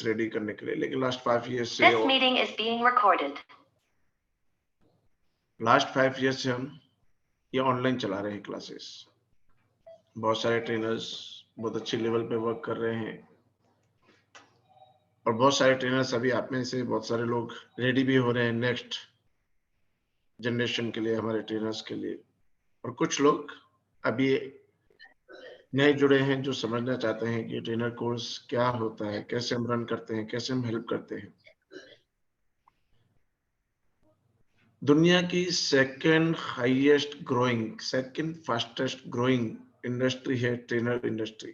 Ready करने के लिए, लेकिन लास्ट 5 ईयर्स से This meeting is being recorded. Last 5 years से हम ये ऑनलाइन चला रहे हैं क्लासेस। बहुत सारे ट्रेनर्स बहुत अच्छे लेवल पे वर्क कर रहे हैं और बहुत सारे ट्रेनर्स अभी आप में से बहुत सारे लोग रेडी भी हो रहे हैं नेक्स्ट जनरेशन के लिए, हमारे ट्रेनर्स के लिए। और कुछ लोग अभी नए जुड़े हैं जो समझना चाहते हैं कि ट्रेनर कोर्स क्या होता है, कैसे हम रन करते हैं, कैसे हम हेल्प करते हैं। दुनिया की सेकंड फास्टेस्ट ग्रोइंग इंडस्ट्री है trainer industry.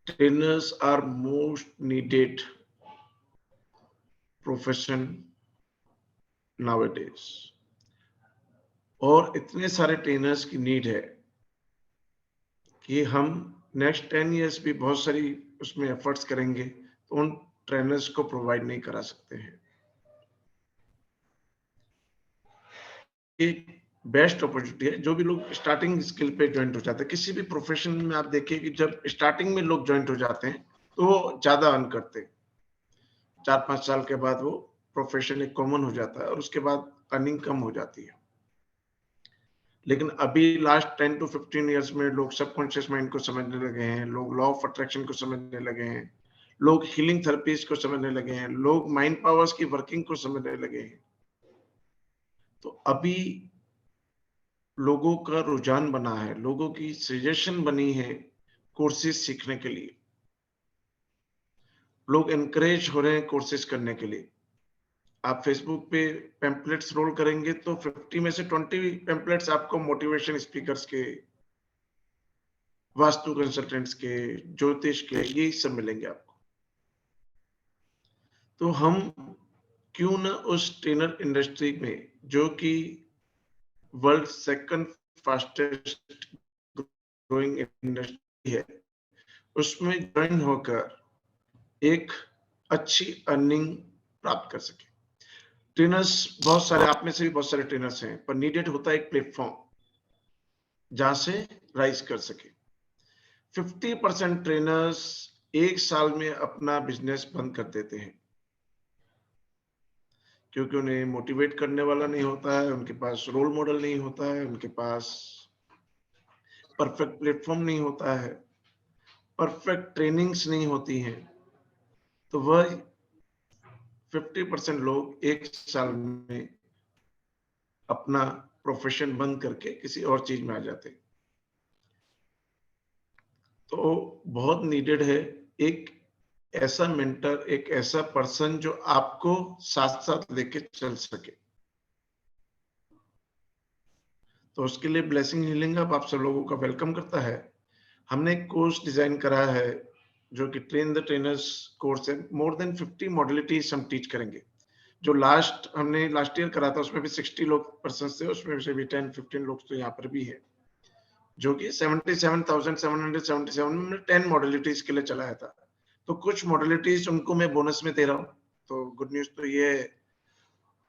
Trainers are most needed profession nowadays, और इतने सारे ट्रेनर्स की नीड है कि हम नेक्स्ट 10 इयर्स भी बहुत सारी उसमें एफर्ट्स करेंगे तो उन ट्रेनर्स को प्रोवाइड नहीं करा सकते हैं। एक बेस्ट अपॉर्चुनिटी है। जो भी लोग स्टार्टिंग स्किल पे ज्वाइन हो जाते हैं, किसी भी प्रोफेशन में आप देखिए कि जब स्टार्टिंग में लोग ज्वाइन हो जाते हैं तो वो ज्यादा अर्न करते हैं। 4-5 साल के बाद वो प्रोफेशन एक कॉमन हो जाता है और उसके बाद अर्निंग कम हो जाती है। लेकिन अभी लास्ट 10 to 15 इयर्स में लोग सबकॉन्शियस माइंड को समझने लगे हैं, लोग लॉ ऑफ अट्रैक्शन को समझने लगे हैं, लोग हीलिंग थेरेपीज को समझने लगे हैं, लोग माइंड पावर्स की वर्किंग को समझने लगे हैं। तो अभी लोगों का रुझान बना है, लोगों की सजेशन बनी है कोर्सेज सीखने के लिए। लोग एनकरेज हो रहे हैं कोर्सेज करने के लिए। आप फेसबुक पे पैम्पलेट्स रोल करेंगे तो 50 में से 20 पैम्पलेट्स आपको मोटिवेशन स्पीकर्स के, वास्तु कंसल्टेंट्स के, ज्योतिष के, यही सब मिलेंगे आपको। तो हम क्यों न उस ट्रेनर इंडस्ट्री में, जो कि world second fastest growing industry है, उसमें ज्वाइन होकर एक अच्छी अर्निंग प्राप्त कर सके। ट्रेनर्स बहुत सारे, आप में से भी बहुत सारे ट्रेनर्स हैं, पर नीडेड होता है एक प्लेटफॉर्म जहां से राइज कर सके। 50% ट्रेनर्स एक साल में अपना बिजनेस बंद कर देते हैं क्योंकि उन्हें मोटिवेट करने वाला नहीं होता है, उनके पास रोल मॉडल नहीं होता है, उनके पास परफेक्ट प्लेटफॉर्म नहीं होता है, परफेक्ट ट्रेनिंग्स नहीं होती हैं। तो वह 50% लोग एक साल में अपना प्रोफेशन बंद करके किसी और चीज में आ जाते हैं। तो बहुत नीडेड है एक ऐसा मेंटर, एक ऐसा पर्सन जो आपको साथ साथ लेके चल सके। तो उसके लिए ब्लेसिंग हीलिंग हब आप सब लोगों का वेलकम करता है। हमने एक कोर्स डिजाइन करा है जो कि ट्रेन द ट्रेनर्स कोर्स है। मोर देन 50 मॉडलिटीज हम टीच करेंगे। जो हमने लास्ट ईयर करा था उसमें भी 60 लोग पर्सन थे, उसमें से भी 10-15 लोग तो यहाँ पर भी है, जो कि 77,777 में 10 मॉडलिटीज के लिए चलाया था। तो कुछ मॉडलिटीज उनको मैं बोनस में दे रहा हूँ। तो गुड न्यूज तो ये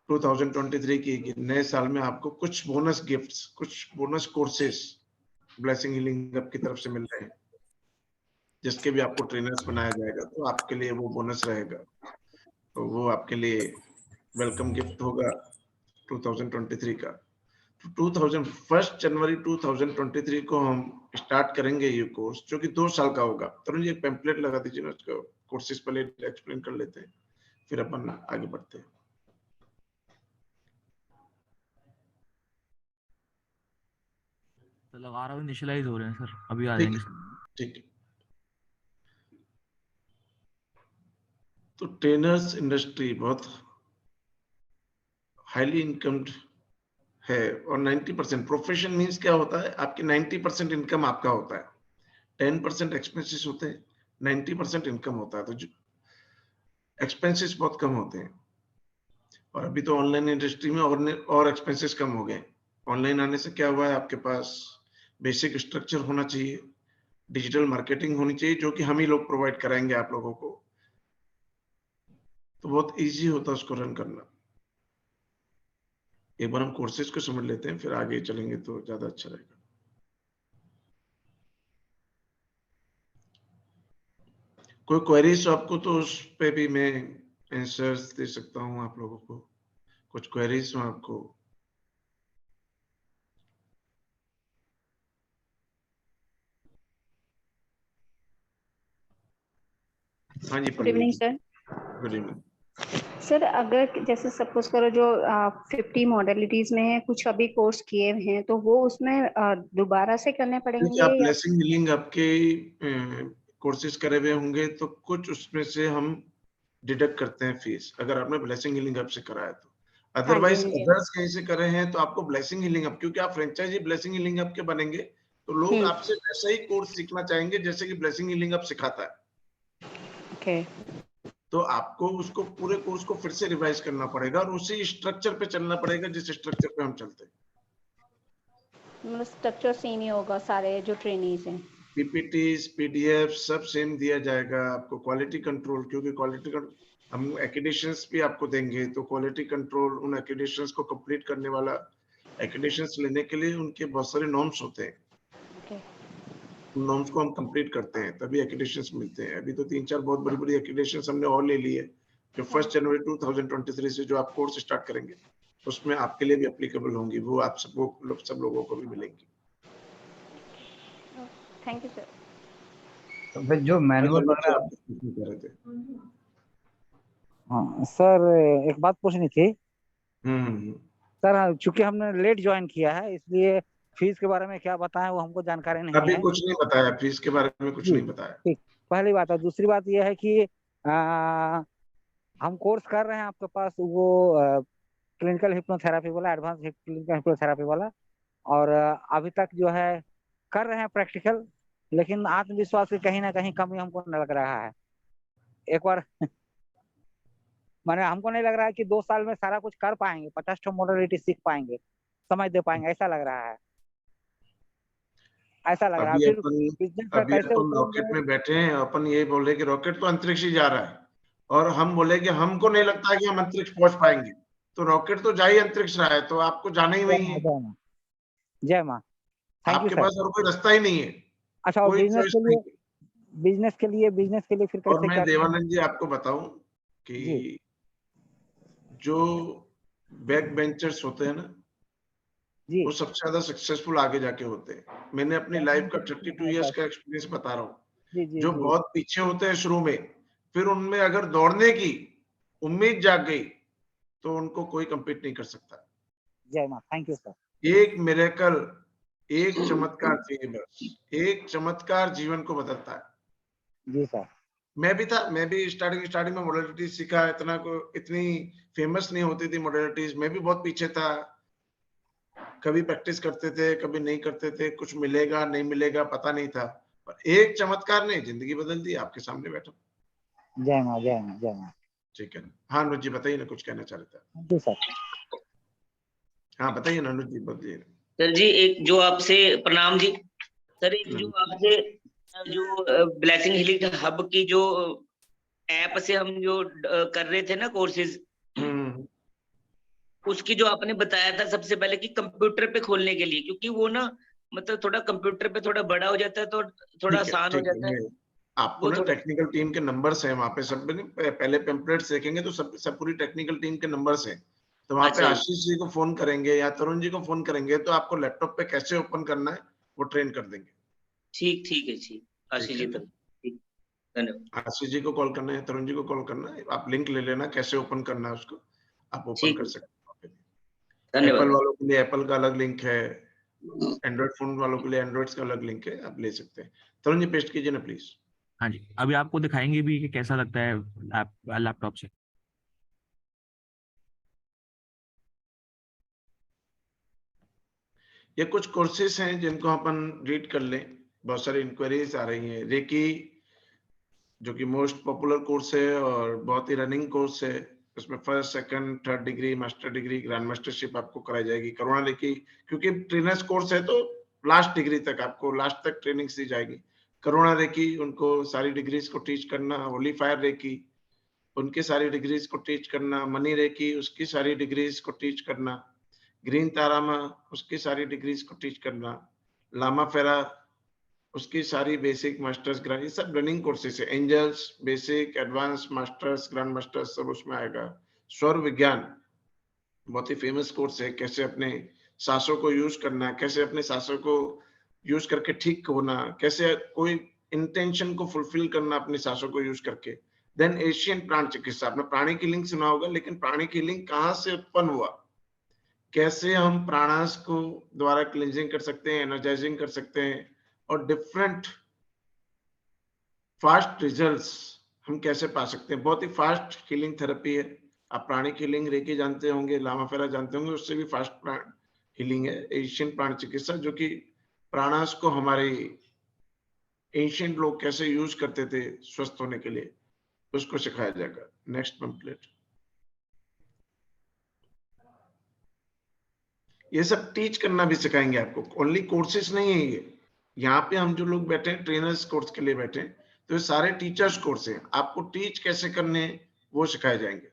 2023 की नए साल में आपको कुछ बोनस गिफ्ट्स, कुछ bonus courses blessing healing hub की तरफ से मिल रहे हैं, जिसके भी आपको ट्रेनर्स बनाया जाएगा। तो आपके लिए वो बोनस रहेगा, तो वो आपके लिए वेलकम गिफ्ट होगा 2023 का। 1 जनवरी 2023 को हम स्टार्ट करेंगे ये कोर्स, जो कि 2 साल का होगा। तरुण जी एक पैम्पलेट लगा दीजिए ना, उसको कोर्सेज पहले एक्सप्लेन कर लेते हैं, फिर अपन आगे बढ़ते हैं। तो लगा रहा हूँ, इनिशियलाइज हो रहे हैं सर, अभी आ जाएंगे। ठीक है। तो ट्रेनर्स इंडस्ट्री बहुत हाईली इनकम्ड है और 90% प्रोफेशन मींस क्या होता है, आपकी 90% इनकम आपका होता है, 10% एक्सपेंसेस होते हैं, 90% इनकम होता है। तो जो एक्सपेंसेस बहुत कम होते हैं, और अभी तो ऑनलाइन इंडस्ट्री में और एक्सपेंसेस कम हो गए। ऑनलाइन आने से क्या हुआ है, आपके पास बेसिक स्ट्रक्चर होना चाहिए, डिजिटल मार्केटिंग होनी चाहिए, जो कि हम ही लोग प्रोवाइड कराएंगे आप लोगों को। तो बहुत इजी होता है उसको रन करना। एक बार हम कोर्सेज को समझ लेते हैं, फिर आगे चलेंगे तो ज्यादा अच्छा रहेगा। कोई क्वेरीज आपको तो उस पे भी मैं आंसर्स दे सकता हूँ आप लोगों को। कुछ क्वेरीज हो आपको? हाँ जी गुड पल्लवी इवनिंग जी, सर। Good evening. सर अगर जैसे सपोज करो जो 50 मॉडलिटीज में है, कुछ अभी कोर्स किए हैं तो वो उसमें दोबारा से करने देखिए पड़ेंगे आप या? ब्लेसिंग हीलिंग आपके कोर्सेज करे हुए होंगे तो कुछ उसमें से हम डिडक्ट करते हैं फीस, अगर आपने ब्लेसिंग हीलिंग हब से करा है तो। हाँ जी, अदरवाइज हाँ जी। अदर्स कहीं से करे हैं तो आपको ब्लेसिंग हीलिंग हब, क्योंकि आप फ्रेंचाइजी ब्लेसिंग हीलिंग हब के बनेंगे तो लोग आपसे वैसा ही कोर्स सीखना चाहेंगे जैसे कि ब्लेसिंग हीलिंग हब सिखाता है। ओके। तो आपको उसको पूरे कोर्स को फिर से रिवाइज करना पड़ेगा और उसी स्ट्रक्चर पे चलना पड़ेगा जिस स्ट्रक्चर पे हम चलते हैं। मतलब स्ट्रक्चर सेम ही होगा सारे जो ट्रेनीज हैं? पीपीटीज, पीडीएफ सब सेम दिया जाएगा आपको। क्वालिटी कंट्रोल, क्योंकि हम एक्रेडिटेशंस भी आपको देंगे तो क्वालिटी कंट्रोल उन एक्रेडिटेशंस को कंप्लीट करने वाला, एक्रेडिटेशंस लेने के लिए उनके बहुत सारे नॉर्म्स होते हैं। ओके। उन नॉर्म्स को हम कंप्लीट करते हैं तभी एक्रेडिटेशंस मिलते हैं। अभी तो 3-4 बहुत बड़ी-बड़ी एक्रेडिटेशंस हमने और ले ली है जो 1 जनवरी 2023 से जो आप कोर्स स्टार्ट करेंगे उसमें आपके लिए भी एप्लीकेबल होंगी। वो आप सब लोगों को भी मिलेंगी। Thank you sir. तो फिर जो मैनुअल वगैरह आप कुछ कह रहे थे? हाँ सर, एक बात पूछनी थी। हम्म। सर चूंकि हमने लेट ज्वाइन किया है इसलिए फीस के बारे में क्या बताएं वो हमको जानकारी नहीं अभी है। कुछ नहीं बताया, फीस के बारे में कुछ जी नहीं बताया। ठीक, पहली बात है। दूसरी बात यह है कि हम कोर्स कर रहे हैं आपके पास वो क्लिनिकल हिप्नोथेरेपी वाला, एडवांस क्लिनिकल हिप्नोथेरेपी वाला, और अभी तक जो है कर रहे हैं प्रैक्टिकल, लेकिन आत्मविश्वास की कहीं ना कहीं कमी हमको लग रहा है। एक बार माने हमको नहीं लग रहा है कि 2 साल में सारा कुछ कर पाएंगे, 50 मॉडलिटी सीख पाएंगे, समझ दे पाएंगे, ऐसा लग रहा है। ऐसा लग रहा है अभी फिर अपन बिजनेस में अभी कैसे अपन रॉकेट उतरेंगे। में बैठे हैं, अपन ये बोले कि रॉकेट तो अंतरिक्ष ही जा रहा है और हम बोले कि हमको नहीं लगता है कि हम अंतरिक्ष पहुंच पाएंगे, तो रॉकेट तो जा ही अंतरिक्ष रहा है तो आपको जाना ही जय वही माँ, है। जय माँ, जय माँ। थैंक यू आपके सर। पास और कोई रास्ता ही नहीं है, अच्छा, और कोई चॉइस नहीं है। बिजनेस के लिए फिर और कैसे मैं क्या करेंगे? देवानंद जी आपको बताऊं जी कि जो बैक बेंचर्स होते हैं ना जी। वो सबसे ज्यादा सक्सेसफुल आगे जाके होते हैं। मैंने अपनी लाइफ का 32 इयर्स का एक्सपीरियंस बता रहा हूँ। जी जी जो जी। बहुत पीछे होते हैं शुरू में, फिर उनमें अगर दौड़ने की उम्मीद जाग गई तो उनको कोई compete नहीं कर सकता। जय माँ, थैंक यू सर। एक मिरेकल, एक चमत्कार चाहिए बस, एक चमत्कार जीवन को बदलता है। जी सर। मैं भी था, मैं भी स्टार्टिंग में मॉडलिटीज सीखा, इतनी फेमस नहीं होती थी मॉडलिटीज, मैं भी बहुत पीछे था। कभी प्रैक्टिस करते थे, कभी नहीं करते थे, कुछ मिलेगा नहीं मिलेगा पता नहीं था, पर एक चमत्कार ने जिंदगी बदल दी। आपके सामने बैठा। जय माँ, जय माँ, जय माँ। ठीक है ना? हाँ अनुज जी बताइए ना, कुछ कहना चाह रहे थे। Thank you sir. हाँ बताइए ना अनुज जी, बताइए। सर जी एक जो आपसे प्रणाम जी। सर एक जो आपसे जो ब्लेसिंग हीलिंग हब की जो ऐप से हम जो कर रहे थे ना कोर्सेज, उसकी जो आपने बताया था सबसे पहले कि कंप्यूटर पे खोलने के लिए, क्योंकि वो ना मतलब थोड़ा कंप्यूटर पे थोड़ा बड़ा हो जाता है तो थोड़ा आसान हो जाता है। आपको वो ना थोड़ा टेक्निकल टीम के नंबर्स हैं वहाँ पे, सब में पहले पेम्पलेट्स देखेंगे तो सब पूरी टेक्निकल टीम के नंबर्स हैं। तो वहाँ पे अच्छा जी, आशीष जी को फोन करेंगे या तरुण जी को फोन करेंगे तो आपको लैपटॉप पे कैसे ओपन करना है वो ट्रेन कर देंगे। ठीक ठीक है जी, आशीष जी ठीक है तक ठीक, धन्यवाद। आशीष जी को कॉल करना है, तरुण जी को कॉल करना है, आप लिंक ले लेना कैसे ओपन करना है उसको, आप ओपन ठीक कर है, सकते हैं। एप्पल धन्यवाद। वालों के लिए एप्पल का अलग लिंक है, एंड्रॉइड फोन वालों के लिए एंड्रॉइड का अलग लिंक है, आप ले सकते हैं। तरुण जी पेस्ट कीजिए ना प्लीज। हाँ जी, अभी आपको दिखाएंगे भी कि कैसा लगता है लैपटॉप से। ये कुछ कोर्सेज हैं जिनको अपन रीड कर लें। बहुत सारी इंक्वायरीज आ रही हैं। रेकी जो कि मोस्ट पॉपुलर कोर्स है और बहुत ही रनिंग कोर्स है, उसमें first second third degree, master degree, grand mastership आपको कराई जाएगी। करुणा रेकी क्योंकि ट्रेनर्स कोर्स है तो लास्ट डिग्री तक आपको, लास्ट तक ट्रेनिंग दी जाएगी। करुणा रेकी उनको सारी डिग्रीज को टीच करना, होली फायर रेकी उनकी सारी डिग्रीज को टीच करना, मनी रेकी उसकी सारी डिग्रीज को टीच करना, ग्रीन तारामा उसकी सारी डिग्रीज को टीच करना, लामा फेरा उसकी सारी बेसिक, मास्टर्स, ग्रैंड, ये सब रनिंग कोर्सेज है। Angels, basic, advance, masters, grand masters सब उसमें आएगा। स्वर विज्ञान बहुत ही फेमस कोर्स है, कैसे अपने सांसों को यूज करना, कैसे अपने सांसों को यूज करके ठीक होना, कैसे कोई इंटेंशन को फुलफिल करना अपने सांसों को यूज करके। देन एशियन प्राण चिकित्सा, आपने प्राणी की लिंक सुना होगा, लेकिन प्राणी की लिंक कहाँ से उत्पन्न हुआ, कैसे हम प्राणास को द्वारा क्लींजिंग कर सकते हैं, एनर्जाइजिंग कर सकते हैं, और डिफरेंट फास्ट रिजल्ट्स हम कैसे पा सकते हैं। बहुत ही फास्ट हीलिंग थेरेपी है। आप प्राणी हीलिंग रेकी जानते होंगे, लामा फेरा जानते होंगे, उससे भी फास्ट प्राण हीलिंग है एशियन प्राण चिकित्सा, जो कि प्राणास को हमारे एशियंट लोग कैसे यूज करते थे स्वस्थ होने के लिए, उसको सिखाया जाएगा। Next pamphlet. ये सब टीच करना भी सिखाएंगे आपको, ओनली कोर्सेज नहीं है ये। यहाँ पे हम जो लोग बैठे हैं ट्रेनर्स कोर्स के लिए बैठे हैं, तो ये सारे टीचर्स कोर्स हैं। आपको टीच कैसे करने हैं वो सिखाए जाएंगे।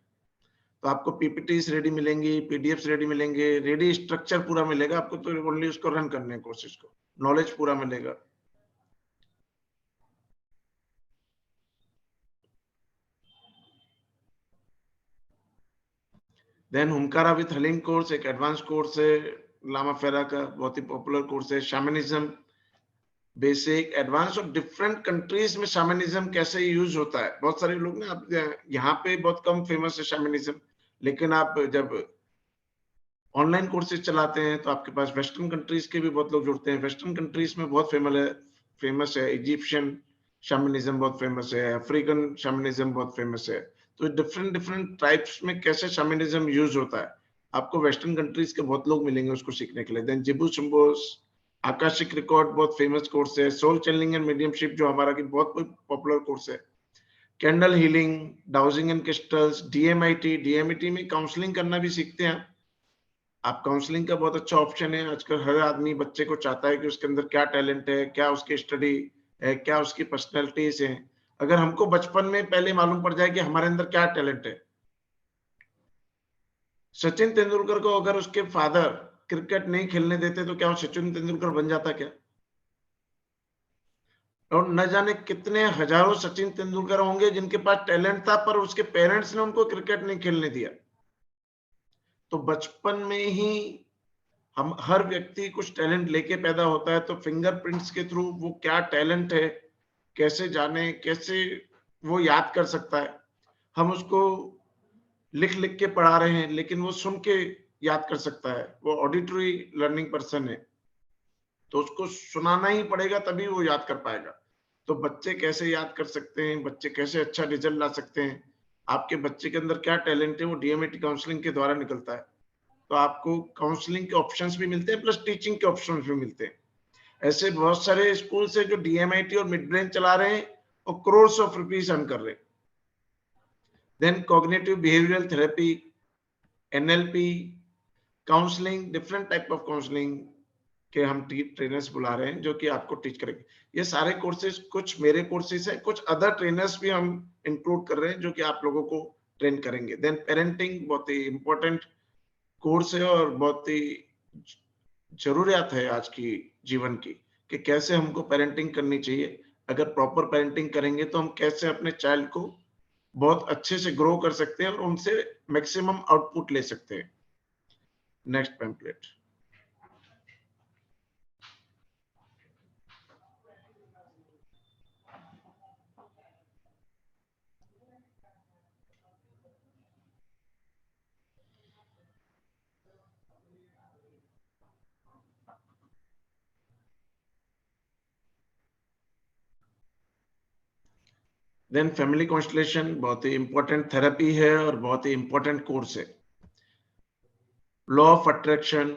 तो आपको पीपीटीज रेडी मिलेंगी, पीडीएफ्स रेडी मिलेंगे, रेडी स्ट्रक्चर पूरा मिलेगा आपको, तो ओनली उसको रन करने हैं कोर्सेज को, नॉलेज पूरा मिलेगा। देन हुमकारा विथ हलिंग कोर्स एक एडवांस कोर्स है, लामा फेरा का बहुत ही पॉपुलर कोर्स है। शैमनिज्म बेसिक, एडवांस, और डिफरेंट कंट्रीज में शैमनिज्म कैसे यूज होता है। बहुत सारे लोग ना, आप यहाँ पे बहुत कम फेमस है शैमनिज्म, लेकिन आप जब ऑनलाइन कोर्सेज चलाते हैं तो आपके पास वेस्टर्न कंट्रीज के भी बहुत लोग जुड़ते हैं। वेस्टर्न कंट्रीज में बहुत फेमस है इजिप्शियन शैमनिज्म, बहुत फेमस है अफ्रीकन शैमनिज्म, बहुत फेमस है। तो डिफरेंट डिफरेंट टाइप्स में कैसे शैमनिज्म यूज होता है, आपको वेस्टर्न कंट्रीज के बहुत लोग मिलेंगे उसको सीखने के लिए। देन जिबू शंबोस, आकाशिक रिकॉर्ड बहुत फेमस कोर्स है। सोल चैनलिंग एंड मीडियमशिप जो हमारा की बहुत पॉपुलर कोर्स है। Candle healing, dowsing and crystals, DMIT, DMIT में काउंसलिंग करना भी सीखते हैं आप। काउंसलिंग का बहुत अच्छा ऑप्शन है आजकल। हर आदमी बच्चे को चाहता है कि उसके अंदर क्या टैलेंट है, क्या उसकी स्टडी है, क्या उसकी पर्सनैलिटीज है। अगर हमको बचपन में पहले मालूम पड़ जाए कि हमारे अंदर क्या टैलेंट है। सचिन तेंदुलकर को अगर उसके फादर क्रिकेट नहीं खेलने देते तो क्या वो सचिन तेंदुलकर बन जाता क्या? और न जाने कितने हजारों सचिन तेंदुलकर होंगे जिनके पास टैलेंट था, पर उसके पेरेंट्स ने उनको क्रिकेट नहीं खेलने दिया। तो बचपन में ही हम, हर व्यक्ति कुछ टैलेंट लेके पैदा होता है, तो फिंगरप्रिंट्स के थ्रू वो क्या टैलेंट है कैसे जाने, कैसे वो याद कर सकता है। हम उसको लिख लिख के पढ़ा रहे हैं, लेकिन वो सुन के याद कर सकता है। वो ऑडिटरी लर्निंग पर्सन है, तो उसको सुनाना ही पड़ेगा तभी वो याद कर पाएगा। तो बच्चे कैसे याद कर सकते हैं, बच्चे कैसे अच्छा रिजल्ट ला सकते हैं, आपके बच्चे के अंदर क्या टैलेंट है, वो डीएमआईटी काउंसलिंग के द्वारा निकलता है। तो आपको काउंसलिंग के ऑप्शंस भी मिलते हैं, प्लस टीचिंग के ऑप्शंस भी मिलते हैं। ऐसे बहुत सारे स्कूल है जो डीएमआईटी और मिड ब्रेन चला रहे हैं और करोड़ ऑफ रुपीज अर्न कर रहे हैं। Then cognitive behavioural therapy, NLP, counselling, different type of counselling के हम ट्रेनर्स बुला रहे हैं जो कि आपको टीच करेंगे। ये सारे कोर्सेज कुछ मेरे कोर्सेज हैं, कुछ अदर ट्रेनर्स भी हम इंक्लूड कर रहे हैं जो कि आप लोगों को ट्रेन करेंगे। देन पेरेंटिंग बहुत ही इंपॉर्टेंट कोर्स है और बहुत ही जरूरियात है आज की जीवन की, कि कैसे हमको पेरेंटिंग करनी चाहिए। अगर प्रॉपर पेरेंटिंग करेंगे तो हम कैसे अपने चाइल्ड को बहुत अच्छे से ग्रो कर सकते हैं और उनसे मैक्सिमम आउटपुट ले सकते हैं। Next pamphlet. Then family constellation बहुत ही इंपॉर्टेंट थेरेपी है और बहुत ही इंपॉर्टेंट कोर्स है। Law of attraction,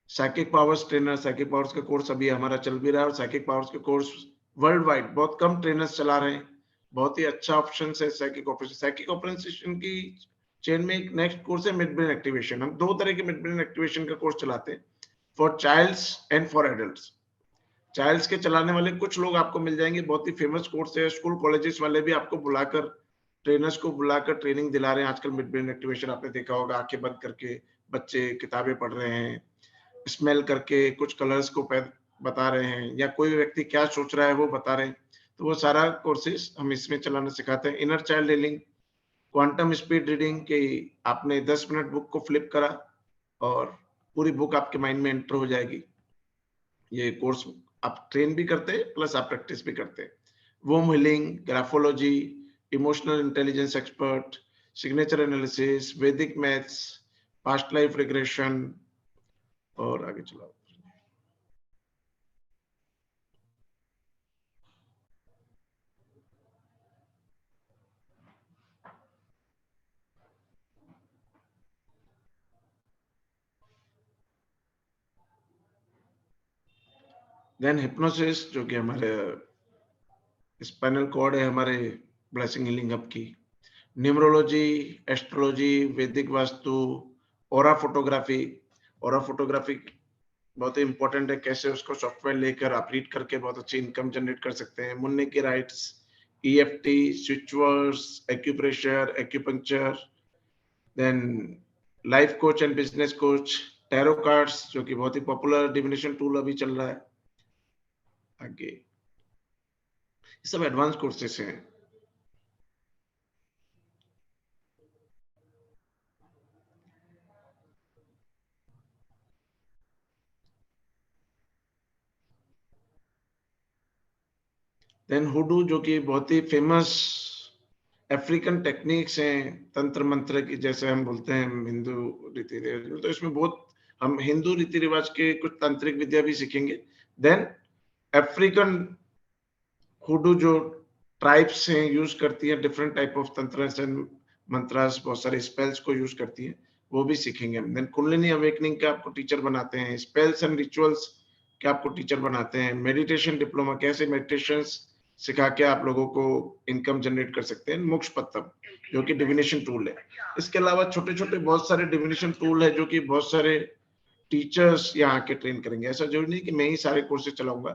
psychic powers trainer, psychic powers का कोर्स अभी हमारा चल भी रहा है और साइकिक पावर्स के कोर्स वर्ल्ड वाइड बहुत कम ट्रेनर्स चला रहे हैं। बहुत ही अच्छा ऑप्शन है साइकिक ऑपरेशन। साइकिक ऑपरेशन की चेन में एक नेक्स्ट कोर्स है मिड ब्रेन एक्टिवेशन। हम दो तरह के मिड ब्रेन एक्टिवेशन का कोर्स चलाते हैं, for childs and for adults. Childs के चलाने वाले कुछ लोग आपको मिल जाएंगे, बहुत ही फेमस कोर्स है। स्कूल कॉलेजेस वाले भी आपको बुलाकर, ट्रेनर्स को बुलाकर ट्रेनिंग दिला रहे हैं आजकल। मिड ब्रेन एक्टिवेशन आपने देखा होगा, आंखें बंद करके बच्चे किताबें पढ़ रहे हैं, स्मेल करके कुछ कलर्स को बता रहे हैं, या कोई व्यक्ति क्या सोच रहा है वो बता रहे हैं, तो वो सारा कोर्सेज हम इसमें चलाना सिखाते हैं। Inner child healing, quantum speed reading, कि आपने 10 मिनट बुक को फ्लिप करा और पूरी बुक आपके माइंड में एंटर हो जाएगी। ये कोर्स आप ट्रेन भी करते हैं प्लस आप प्रैक्टिस भी करते हैं। Womb healing, graphology, emotional intelligence expert, signature analysis, Vedic maths, past life regression, और आगे चलाओ। देन हिप्नोसिस, जो कि हमारे स्पाइनल कॉर्ड है हमारे ब्लेसिंग हीलिंग हब की। न्यूमरोलॉजी, एस्ट्रोलॉजी, वैदिक vastu, aura photography. Aura photography बहुत ही इंपॉर्टेंट है, कैसे उसको सॉफ्टवेयर लेकर आप रीड करके बहुत अच्छी इनकम जनरेट कर सकते हैं। मुन्ने की rights, EFT, switch words, acupressure, acupuncture, then life coach and business coach, tarot cards, जो कि बहुत ही पॉपुलर डिविनेशन टूल अभी चल रहा है। आगे ये सब एडवांस कोर्सेस हैं। देन हुडू, जो कि बहुत ही फेमस अफ्रीकन टेक्निक्स हैं, तंत्र मंत्र की, जैसे हम बोलते हैं हिंदू रीति रिवाज, तो इसमें बहुत हम हिंदू रीति रिवाज के कुछ तांत्रिक विद्या भी सीखेंगे। देन अफ्रीकन हुडू जो ट्राइब्स हैं यूज करती हैं डिफरेंट टाइप ऑफ तंत्र एंड मंत्रास, बहुत सारे स्पेल्स को यूज करती हैं, वो भी सीखेंगे हम। देन कुंडलिनी अवेकनिंग के आपको टीचर बनाते हैं, स्पेल्स एंड रिचुअल्स के आपको टीचर बनाते हैं, मेडिटेशन डिप्लोमा, कैसे मेडिटेशंस सिखा के आप लोगों को इनकम जनरेट कर सकते हैं, मोक्ष पत्तम, जो कि डिविनेशन टूल है। इसके अलावा छोटे छोटे बहुत सारे डिविनेशन टूल है, जो कि बहुत सारे टीचर्स यहाँ के ट्रेन करेंगे। ऐसा जरूरी नहीं कि मैं ही सारे कोर्सेज चलाऊंगा,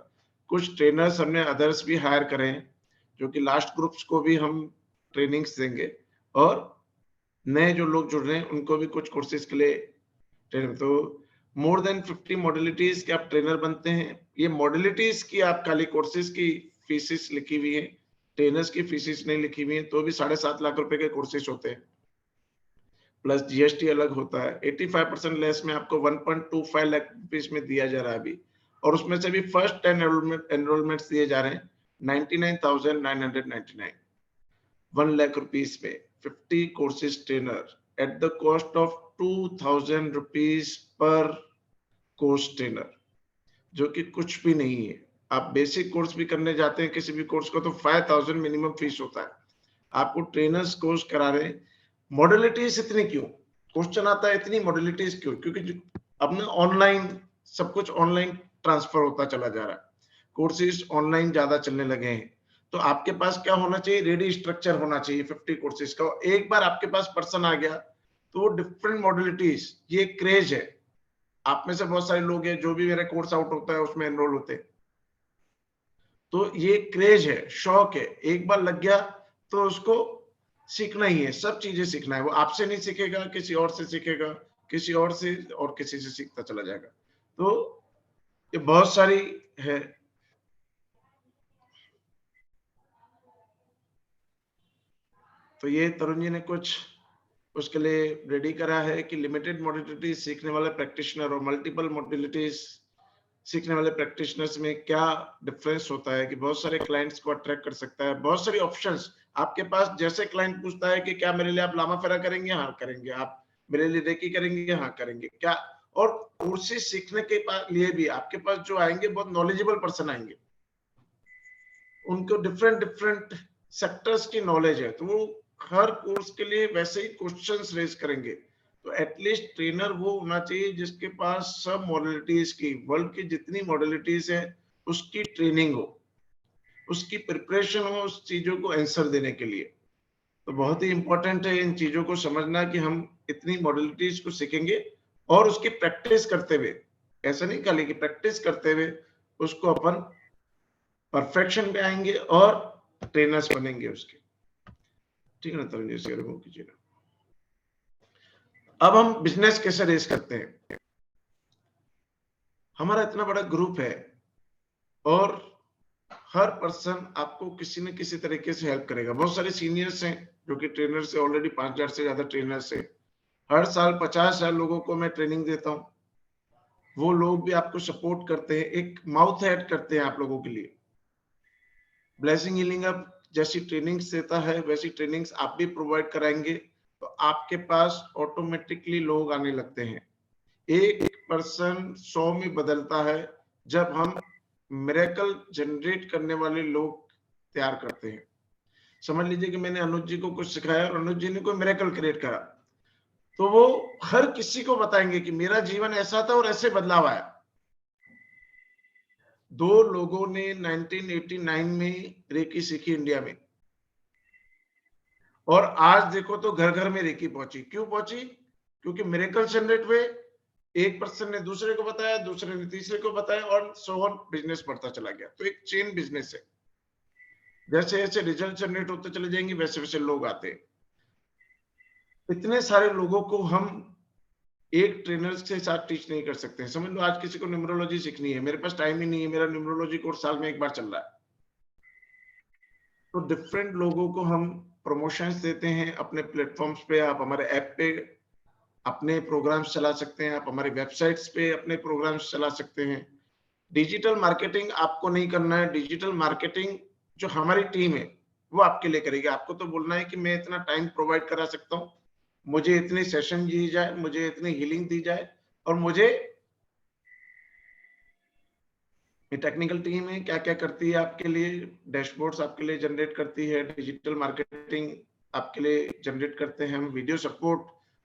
कुछ ट्रेनर्स हमने अदर्स भी हायर करे हैं, जो कि लास्ट ग्रुप्स को भी हम ट्रेनिंग्स देंगे, और नए जो लोग जुड़ रहे हैं उनको भी कुछ कोर्सेज के लिए ट्रेनिंग। तो मोर देन 50 मॉडलिटीज के आप ट्रेनर बनते हैं। ये मॉडलिटीज की आप खाली कोर्सेज की फीसिस लिखी हुई है, ट्रेनर्स की फीसिस नहीं लिखी हुई है, तो भी 7.5 लाख रुपए के कोर्सेज होते हैं, प्लस GST अलग होता है। 85% लेस में आपको 1.25 लाख रुपीज में दिया जा रहा है अभी, और उसमें से भी फर्स्ट एनरोलमेंट्स दिए जा रहे हैं 99,999, 1 लाख रुपीज में 50 courses trainer at the cost of 2,000 rupees per course trainer, जो कि कुछ भी नहीं है। आप बेसिक कोर्स भी करने जाते हैं किसी भी कोर्स को तो 5,000 मिनिमम फीस होता है, आपको ट्रेनर्स कोर्स करा रहे हैं। मॉडलिटीज इतनी क्यों, क्वेश्चन आता है इतनी मॉडलिटीज क्यों, क्योंकि अब ना ऑनलाइन सब कुछ ऑनलाइन ट्रांसफर होता चला जा रहा है, कोर्सेज ऑनलाइन ज्यादा चलने लगे हैं, तो आपके पास क्या होना चाहिए, रेडी स्ट्रक्चर होना चाहिए 50 कोर्सेज का। एक बार आपके पास पर्सन आ गया तो वो डिफरेंट मॉडलिटीज, ये क्रेज है। आप में से बहुत सारे लोग हैं जो भी मेरे कोर्स आउट होता है उसमें एनरोल होते हैं, तो ये क्रेज है, शौक है, एक बार लग गया तो उसको सीखना ही है, सब चीजें सीखना है। वो आपसे नहीं सीखेगा, किसी और से सीखेगा, किसी और से, और किसी से सीखता चला जाएगा। तो ये बहुत सारी है। तो ये तरुण जी ने कुछ उसके लिए रेडी करा है कि लिमिटेड मॉडलिटीज सीखने वाले प्रैक्टिशनर और मल्टीपल मॉडलिटीज सीखने वाले प्रैक्टिशनर्स में क्या डिफरेंस होता है, कि बहुत सारे क्लाइंट्स को अट्रैक्ट कर सकता है, बहुत सारी ऑप्शंस आपके पास। जैसे क्लाइंट पूछता है कि क्या मेरे लिए आप लामा फेरा करेंगे, हाँ करेंगे, आप मेरे लिए रेकी करेंगे, हाँ करेंगे, क्या। और कोर्सेज सीखने के लिए भी आपके पास जो आएंगे बहुत नॉलेजेबल पर्सन आएंगे, उनको डिफरेंट डिफरेंट सेक्टर्स की नॉलेज है, तो वो हर कोर्स के लिए वैसे ही क्वेश्चंस रेज करेंगे। तो एटलीस्ट ट्रेनर वो होना चाहिए जिसके पास सब मॉडलिटीज की, वर्ल्ड की जितनी मॉडलिटीज है उसकी ट्रेनिंग हो, उसकी प्रिपरेशन हो उस चीजों को आंसर देने के लिए। तो बहुत ही इंपॉर्टेंट है इन चीजों को समझना कि हम इतनी मॉडलिटीज को सीखेंगे और उसकी प्रैक्टिस करते हुए, ऐसा नहीं खाली कि प्रैक्टिस करते हुए उसको अपन परफेक्शन पे आएंगे और ट्रेनर्स बनेंगे उसके। ठीक है ना तरुण जी, से रिमूव कीजिए ना। अब हम बिजनेस कैसे रेस करते हैं। हमारा इतना बड़ा ग्रुप है, और हर पर्सन आपको किसी न किसी तरीके से हेल्प करेगा। बहुत सारे सीनियर्स हैं जो कि ट्रेनर से ऑलरेडी 5000 से ज्यादा ट्रेनर्स हैं। हर साल 50,000 लोगों को मैं ट्रेनिंग देता हूँ। वो लोग भी आपको सपोर्ट करते हैं, एक माउथ हेड करते हैं आप लोगों के लिए। ब्लेसिंग हीलिंग अब जैसी ट्रेनिंग्स देता है वैसी ट्रेनिंग्स आप भी प्रोवाइड कराएंगे तो आपके पास ऑटोमेटिकली लोग आने लगते हैं। एक पर्सन 100 में बदलता है जब हम मिरेकल जनरेट करने वाले लोग तैयार करते हैं। समझ लीजिए कि मैंने अनुज जी को कुछ सिखाया और अनुज जी ने कोई मिरेकल क्रिएट करा, तो वो हर किसी को बताएंगे कि मेरा जीवन ऐसा था और ऐसे बदलाव आया। 2 लोगों ने 1989 में रेकी सीखी इंडिया में, और आज देखो तो घर घर में रेकी पहुंची। क्यों पहुंची? क्योंकि मिरेकल जनरेट हुए, एक पर्सन ने दूसरे को बताया, दूसरे ने तीसरे को बताया, और सो ऑन बिजनेस बढ़ता चला गया। तो एक चेन बिजनेस है। जैसे जैसे रिजल्ट जनरेट होते चले जाएंगे वैसे वैसे लोग आते हैं। इतने सारे लोगों को हम एक ट्रेनर के साथ टीच नहीं कर सकते। समझ लो आज किसी को न्यूमरोलॉजी सीखनी है, मेरे पास टाइम ही नहीं है, मेरा न्यूमरोलॉजी कोर्स साल में एक बार चल रहा है। तो डिफरेंट लोगों को हम प्रमोशंस देते हैं अपने प्लेटफॉर्म्स पे। आप हमारे ऐप पे अपने प्रोग्राम्स चला सकते हैं, आप हमारी वेबसाइट्स पे अपने प्रोग्राम्स चला सकते हैं। डिजिटल मार्केटिंग आपको नहीं करना है। डिजिटल मार्केटिंग जो हमारी टीम है वो आपके लिए करेगी। आपको तो बोलना है कि मैं इतना टाइम प्रोवाइड करा सकता हूँ, मुझे इतने सेशन दी जाए, मुझे इतनी हीलिंग दी जाए, और मुझे ये टेक्निकल टीम है क्या क्या करती है आपके लिए। डैशबोर्ड्स आपके लिए जनरेट करती है, डिजिटल मार्केटिंग आपके लिए जनरेट करते हैं हम, वीडियो सपोर्ट,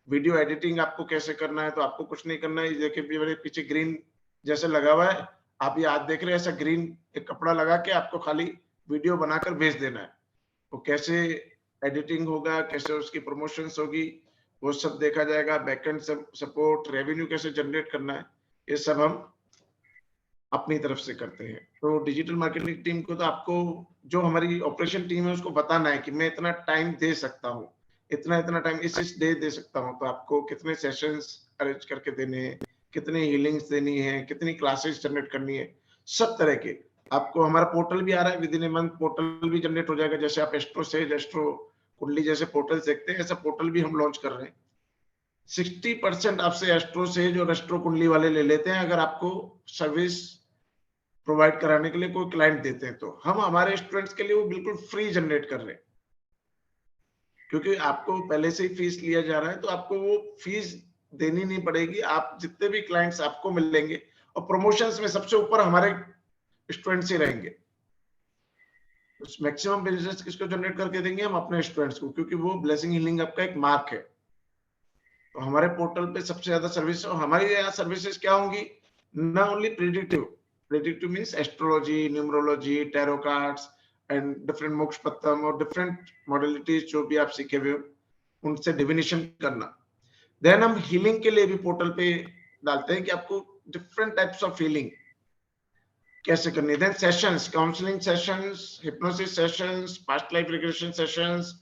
वीडियो एडिटिंग आपको कैसे करना है। तो आपको कुछ नहीं करना है। देखिए मेरे पीछे ग्रीन जैसे लगा हुआ है, आप ये आज देख रहे हैं, ऐसा ग्रीन एक कपड़ा लगा के आपको खाली वीडियो बनाकर भेज देना है। तो कैसे एडिटिंग होगा, कैसे उसकी प्रमोशंस होगी, वो सब देखा जाएगा। बैकएंड सपोर्ट, रेवेन्यू कैसे जनरेट करना है, ये सब हम अपनी तरफ से करते हैं। तो डिजिटल मार्केटिंग टीम को तो आपको, जो हमारी ऑपरेशन टीम है उसको बताना है कि मैं इतना टाइम दे सकता हूँ, इतना टाइम इस डे दे सकता हूँ। तो आपको कितने सेशंस अरेंज करके देने हैं, कितनी हीलिंग्स देनी है, कितनी क्लासेस जनरेट करनी है, सब तरह के। आपको हमारा पोर्टल भी आ रहा है, with in a month portal भी जनरेट हो जाएगा। जैसे आप एस्ट्रो सेज, एस्ट्रो कुंडली जैसे पोर्टल देखते हैं, ऐसा पोर्टल भी हम लॉन्च कर रहे हैं। 60% आपसे एस्ट्रो सेज और एस्ट्रो कुंडली वाले ले लेते हैं अगर आपको सर्विस प्रोवाइड कराने के लिए कोई क्लाइंट देते हैं। तो हम हमारे स्टूडेंट्स के लिए वो बिल्कुल फ्री जनरेट कर रहे हैं, क्योंकि आपको पहले से ही फीस लिया जा रहा है, तो आपको वो फीस देनी नहीं पड़ेगी। आप जितने भी क्लाइंट्स आपको मिलेंगे, और प्रमोशंस में सबसे ऊपर हमारे स्टूडेंट्स ही रहेंगे। मैक्सिमम बिजनेस किसको जनरेट करके देंगे? हम अपने स्टूडेंट्स को, क्योंकि वो ब्लेसिंग हीलिंग आपका एक मार्क है। तो हमारे पोर्टल पे सबसे ज्यादा सर्विस, और हमारी यहाँ सर्विसेज क्या होंगी? ना only predictive means astrology, numerology, tarot cards and different मोक्ष पत्तम और डिफरेंट मॉडलिटीज जो भी आप सीखे हुए हो उनसे डिविनेशन करना। देन हम हीलिंग के लिए भी पोर्टल पे डालते हैं कि आपको डिफरेंट टाइप्स ऑफ हीलिंग कैसे करनी है। Then sessions, counselling sessions, hypnosis sessions, past life regression sessions,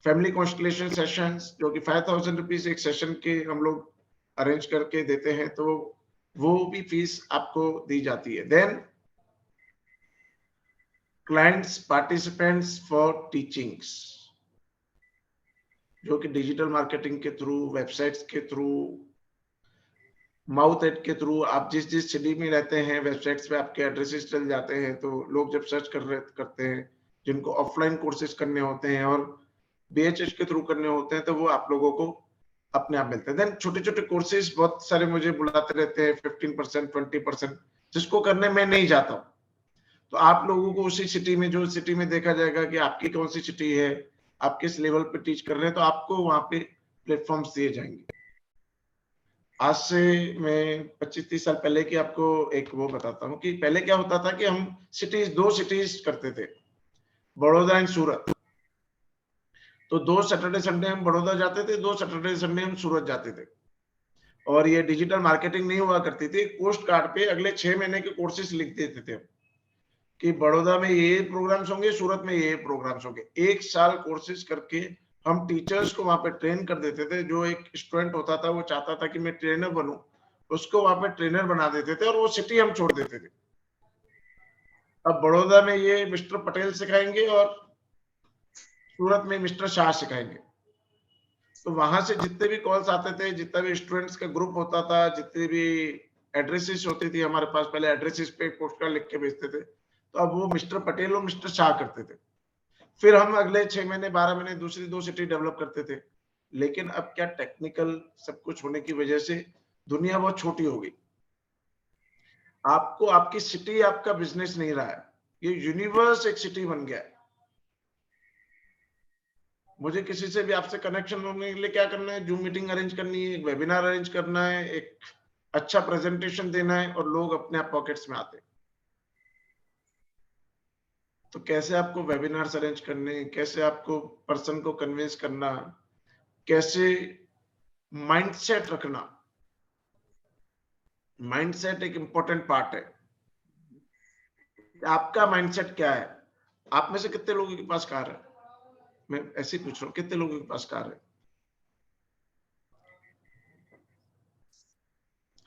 family constellation sessions, जो कि 5000 रुपीज एक सेशन के हम लोग अरेंज करके देते हैं। तो वो भी फीस आपको दी जाती है। Then clients participants for teachings, जो कि डिजिटल मार्केटिंग के थ्रू, वेबसाइट्स के थ्रू, माउथ एड के थ्रू, आप जिस सिटी में रहते हैं वेबसाइट्स पे आपके एड्रेसेस चल जाते हैं। तो लोग जब सर्च करते हैं, जिनको ऑफलाइन कोर्सेज करने होते हैं और BHS के थ्रू करने होते हैं, तो वो आप लोगों को अपने आप मिलते हैं। देन छोटे छोटे कोर्सेज बहुत सारे मुझे बुलाते रहते हैं, 15%, 20%, जिसको करने मैं नहीं जाता हूँ। तो आप लोगों को उसी सिटी में, जो सिटी में देखा जाएगा कि आपकी कौन सी सिटी है, आप किस लेवल पे टीच कर रहे हैं, तो आपको वहां पे प्लेटफॉर्म्स दिए जाएंगे। आज से मैं 25-30 साल पहले की आपको एक वो बताता हूँ कि पहले क्या होता था कि हम दो सिटीज करते थे, बड़ौदा एंड सूरत। तो 2 सैटरडे संडे हम बड़ौदा जाते थे, 2 सैटरडे संडे हम सूरत जाते थे। और ये डिजिटल मार्केटिंग नहीं हुआ करती थी। पोस्ट कार्ड पे अगले 6 महीने के कोर्सेज लिख देते थे कि बड़ौदा में ये प्रोग्राम्स होंगे, सूरत में ये प्रोग्राम्स होंगे। 1 साल कोर्सेज करके हम टीचर्स को वहां पे ट्रेन कर देते थे। जो एक स्टूडेंट होता था वो चाहता था कि मैं ट्रेनर बनूं, उसको वहां पे ट्रेनर बना देते थे और वो सिटी हम छोड़ देते थे। अब बड़ौदा में ये मिस्टर पटेल सिखाएंगे और सूरत में मिस्टर शाह सिखाएंगे। तो वहां से जितने भी कॉल्स आते थे, जितना भी स्टूडेंट्स का ग्रुप होता था, जितनी भी एड्रेसेस होती थी हमारे पास, पहले एड्रेसेस पे पोस्ट कार्ड लिख के भेजते थे, तो अब वो मिस्टर पटेल और मिस्टर शाह करते थे। फिर हम अगले 6 महीने 12 महीने दूसरी 2 सिटी डेवलप करते थे। लेकिन अब क्या, टेक्निकल सब कुछ होने की वजह से दुनिया बहुत छोटी हो गई। आपको आपकी सिटी आपका बिजनेस नहीं रहा है, ये यूनिवर्स एक सिटी बन गया है। मुझे किसी से भी आपसे कनेक्शन होने के लिए क्या करना है, जूम मीटिंग अरेंज करनी है, एक वेबिनार अरेंज करना है, एक अच्छा प्रेजेंटेशन देना है, और लोग अपने आप पॉकेट्स में आते हैं। तो कैसे आपको वेबिनार्स अरेंज करने, कैसे आपको पर्सन को कन्विंस करना, कैसे माइंडसेट रखना, माइंडसेट एक इंपॉर्टेंट पार्ट है। आपका माइंडसेट क्या है? आप में से कितने लोगों के पास कार है? मैं ऐसे ही पूछ रहा हूँ, कितने लोगों के पास कार है?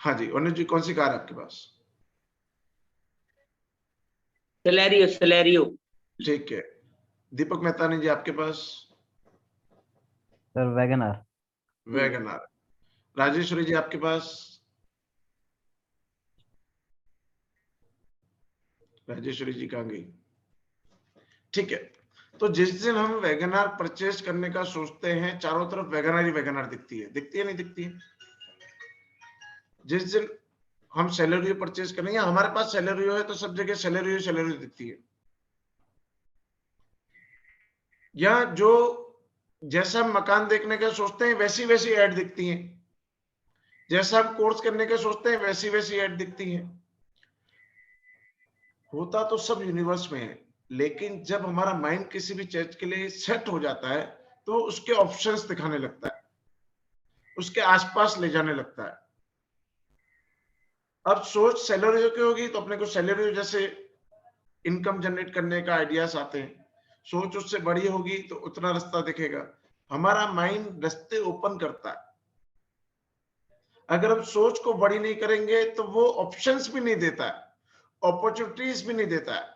हाँ जी, अनुज जी, कौन सी कार है आपके पास? Celerio, Celerio. ठीक है। दीपक मेहतानी जी, आपके पास? Sir WagonR. WagonR. Rajeshwari ji, आपके पास? राजेश्वरी जी कहाँ गई? ठीक है। तो जिस दिन हम वैगनआर परचेज करने का सोचते हैं, चारों तरफ वैगनआर ही वैगनआर दिखती है, दिखती है नहीं दिखती है? जिस दिन हम सेलेरियो परचेज करें, या हमारे पास सेलेरियो है तो सब जगह सेलेरियो सेलेरियो दिखती है, या जो जैसा हम मकान देखने का सोचते हैं वैसी वैसी ऐड दिखती हैं, जैसा हम कोर्स करने का सोचते हैं वैसी वैसी ऐड दिखती हैं। होता तो सब यूनिवर्स में है, लेकिन जब हमारा माइंड किसी भी चीज के लिए सेट हो जाता है तो उसके ऑप्शंस दिखाने लगता है, उसके आसपास ले जाने लगता है। अब सोच सैलरी की होगी तो अपने को सैलरी जैसे इनकम जनरेट करने का आइडियाज आते हैं, सोच उससे बड़ी होगी तो उतना रास्ता दिखेगा। हमारा माइंड रास्ते ओपन करता है। अगर हम सोच को बड़ी नहीं करेंगे तो वो ऑप्शंस भी नहीं देता है, अपॉर्चुनिटीज भी नहीं देता है।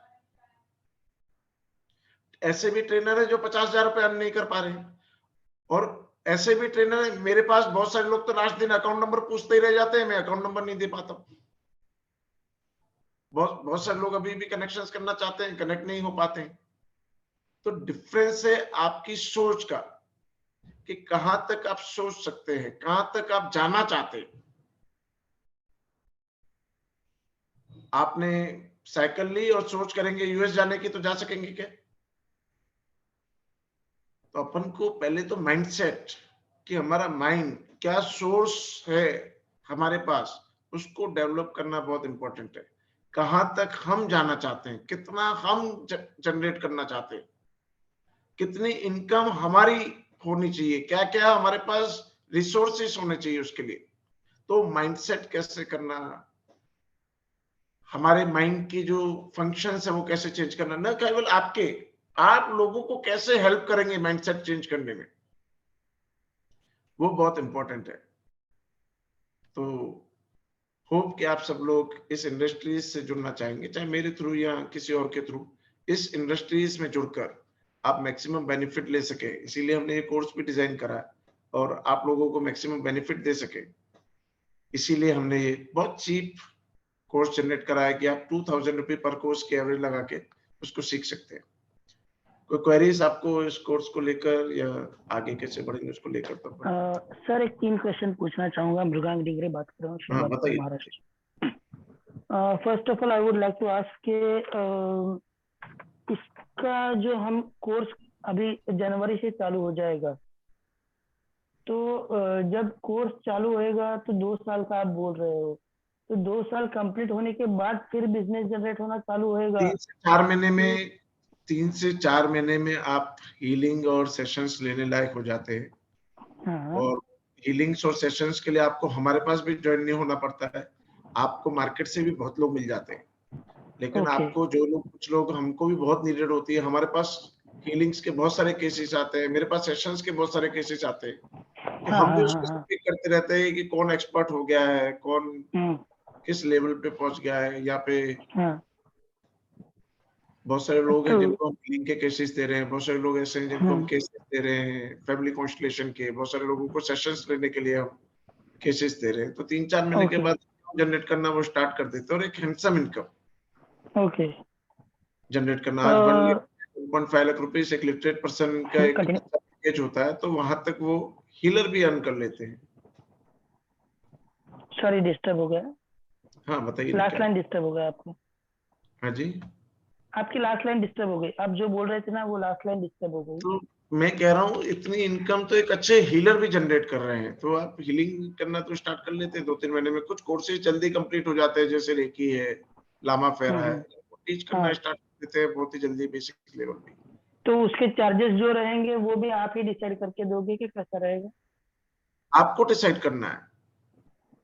ऐसे भी ट्रेनर है जो 50,000 रुपए अर्न नहीं कर पा रहे हैं, और ऐसे भी ट्रेनर है, मेरे पास बहुत सारे लोग तो लास्ट दिन अकाउंट नंबर पूछते ही रह जाते हैं, मैं अकाउंट नंबर नहीं दे पाता हूं। बहुत सारे लोग अभी भी कनेक्शंस करना चाहते हैं, कनेक्ट नहीं हो पाते हैं। तो डिफरेंस है आपकी सोच का, कि कहां तक आप सोच सकते हैं, कहां तक आप जाना चाहते हैं। आपने साइकिल ली और सोच करेंगे यूएस जाने की, तो जा सकेंगे क्या? तो अपन को पहले तो माइंडसेट, कि हमारा माइंड क्या सोर्स है हमारे पास, उसको डेवलप करना बहुत इंपॉर्टेंट है। कहां तक हम जाना चाहते हैं, कितना हम जनरेट करना चाहते हैं, कितनी इनकम हमारी होनी चाहिए, क्या क्या हमारे पास रिसोर्सेस होने चाहिए उसके लिए। तो माइंडसेट कैसे करना, हमारे माइंड की जो फंक्शंस है वो कैसे चेंज करना, न केवल आपके, आप लोगों को कैसे हेल्प करेंगे माइंडसेट चेंज करने में, वो बहुत इंपॉर्टेंट है। तो होप कि आप सब लोग इस इंडस्ट्रीज से जुड़ना चाहेंगे, चाहे मेरे थ्रू या किसी और के थ्रू। इस इंडस्ट्रीज में जुड़कर आप मैक्सिमम बेनिफिट ले सके, इसीलिए हमने ये कोर्स भी डिजाइन करा है, और आप लोगों को मैक्सिमम बेनिफिट दे सके, इसीलिए हमने ये बहुत चीप कोर्स जनरेट करा है कि आप 2000 रुपये पर कोर्स के एवरेज लगा के उसको सीख सकते हैं। कोई क्वेरीज आपको इस कोर्स को लेकर, या आगे कैसे बढ़ेंगे उसको लेकर? तो सर एक 3 क्वेश्चन पूछना चाहूंगा। मृगांक डिग्री बात कर रहा हूँ, हाँ, बताइए। Maharashtra. First of all I would like to ask के इसका जो हम कोर्स अभी जनवरी से चालू हो जाएगा, तो जब कोर्स चालू होएगा तो 2 साल का आप बोल रहे हो, तो 2 साल कंप्लीट होने के बाद फिर बिजनेस जनरेट होना चालू होएगा? 3 से 4 महीने में आप हीलिंग और सेशंस लेने लायक हो जाते हैं। हाँ। और हीलिंग्स और सेशंस के लिए आपको हमारे पास भी ज्वाइन नहीं होना पड़ता है, आपको मार्केट से भी बहुत लोग मिल जाते हैं। लेकिन आपको जो लोग, कुछ लोग, हमको भी बहुत नीडेड होती है। हमारे पास हीलिंग्स के बहुत सारे केसेस आते हैं, मेरे पास सेशंस के बहुत सारे केसेस आते हैं, कि हम भी उसको पिक करते रहते हैं कि कौन एक्सपर्ट हो गया है, कौन किस लेवल पे पहुंच गया है, यहाँ पे बहुत सारे लोग हैं तो जिनको हम हीलिंग के केसेस दे रहे हैं, बहुत सारे लोग ऐसे हैं जिनको हम हाँ केसेस दे रहे हैं फैमिली कॉन्स्टलेशन के, बहुत सारे लोगों को सेशंस लेने के लिए हम केसेस दे रहे हैं। तो 3-4 महीने के ओके बाद जनरेट करना वो स्टार्ट कर देते हैं और एक हैंडसम इनकम ओके जनरेट करना। आज 1.5 लाख रुपीस एक लिटरेट पर्सन का एक कंटिन्यू अच्छा पैकेज होता है, तो वहां तक वो हीलर भी अर्न कर लेते हैं। सॉरी डिस्टर्ब हो गया, हाँ बताइए ना लास्ट क्या। लाइन डिस्टर्ब हो गया आपको, हाँ जी, आपकी लास्ट लाइन डिस्टर्ब हो गई, आप जो बोल रहे थे ना वो लास्ट लाइन डिस्टर्ब हो गई। तो मैं कह रहा हूँ इतनी इनकम तो एक अच्छे हीलर भी जनरेट कर रहे हैं, तो आप हीलिंग करना तो स्टार्ट कर लेते हैं 2-3 महीने में। कुछ कोर्सेज जल्दी कंप्लीट हो जाते हैं, जैसे रेकी है, लामा फेरा है, टीच करना हाँ स्टार्ट कर देते हैं बहुत ही जल्दी बेसिक लेवल पे। तो उसके चार्जेस जो रहेंगे वो भी आप ही डिसाइड करके दोगे कि कैसा रहेगा? आपको डिसाइड करना है,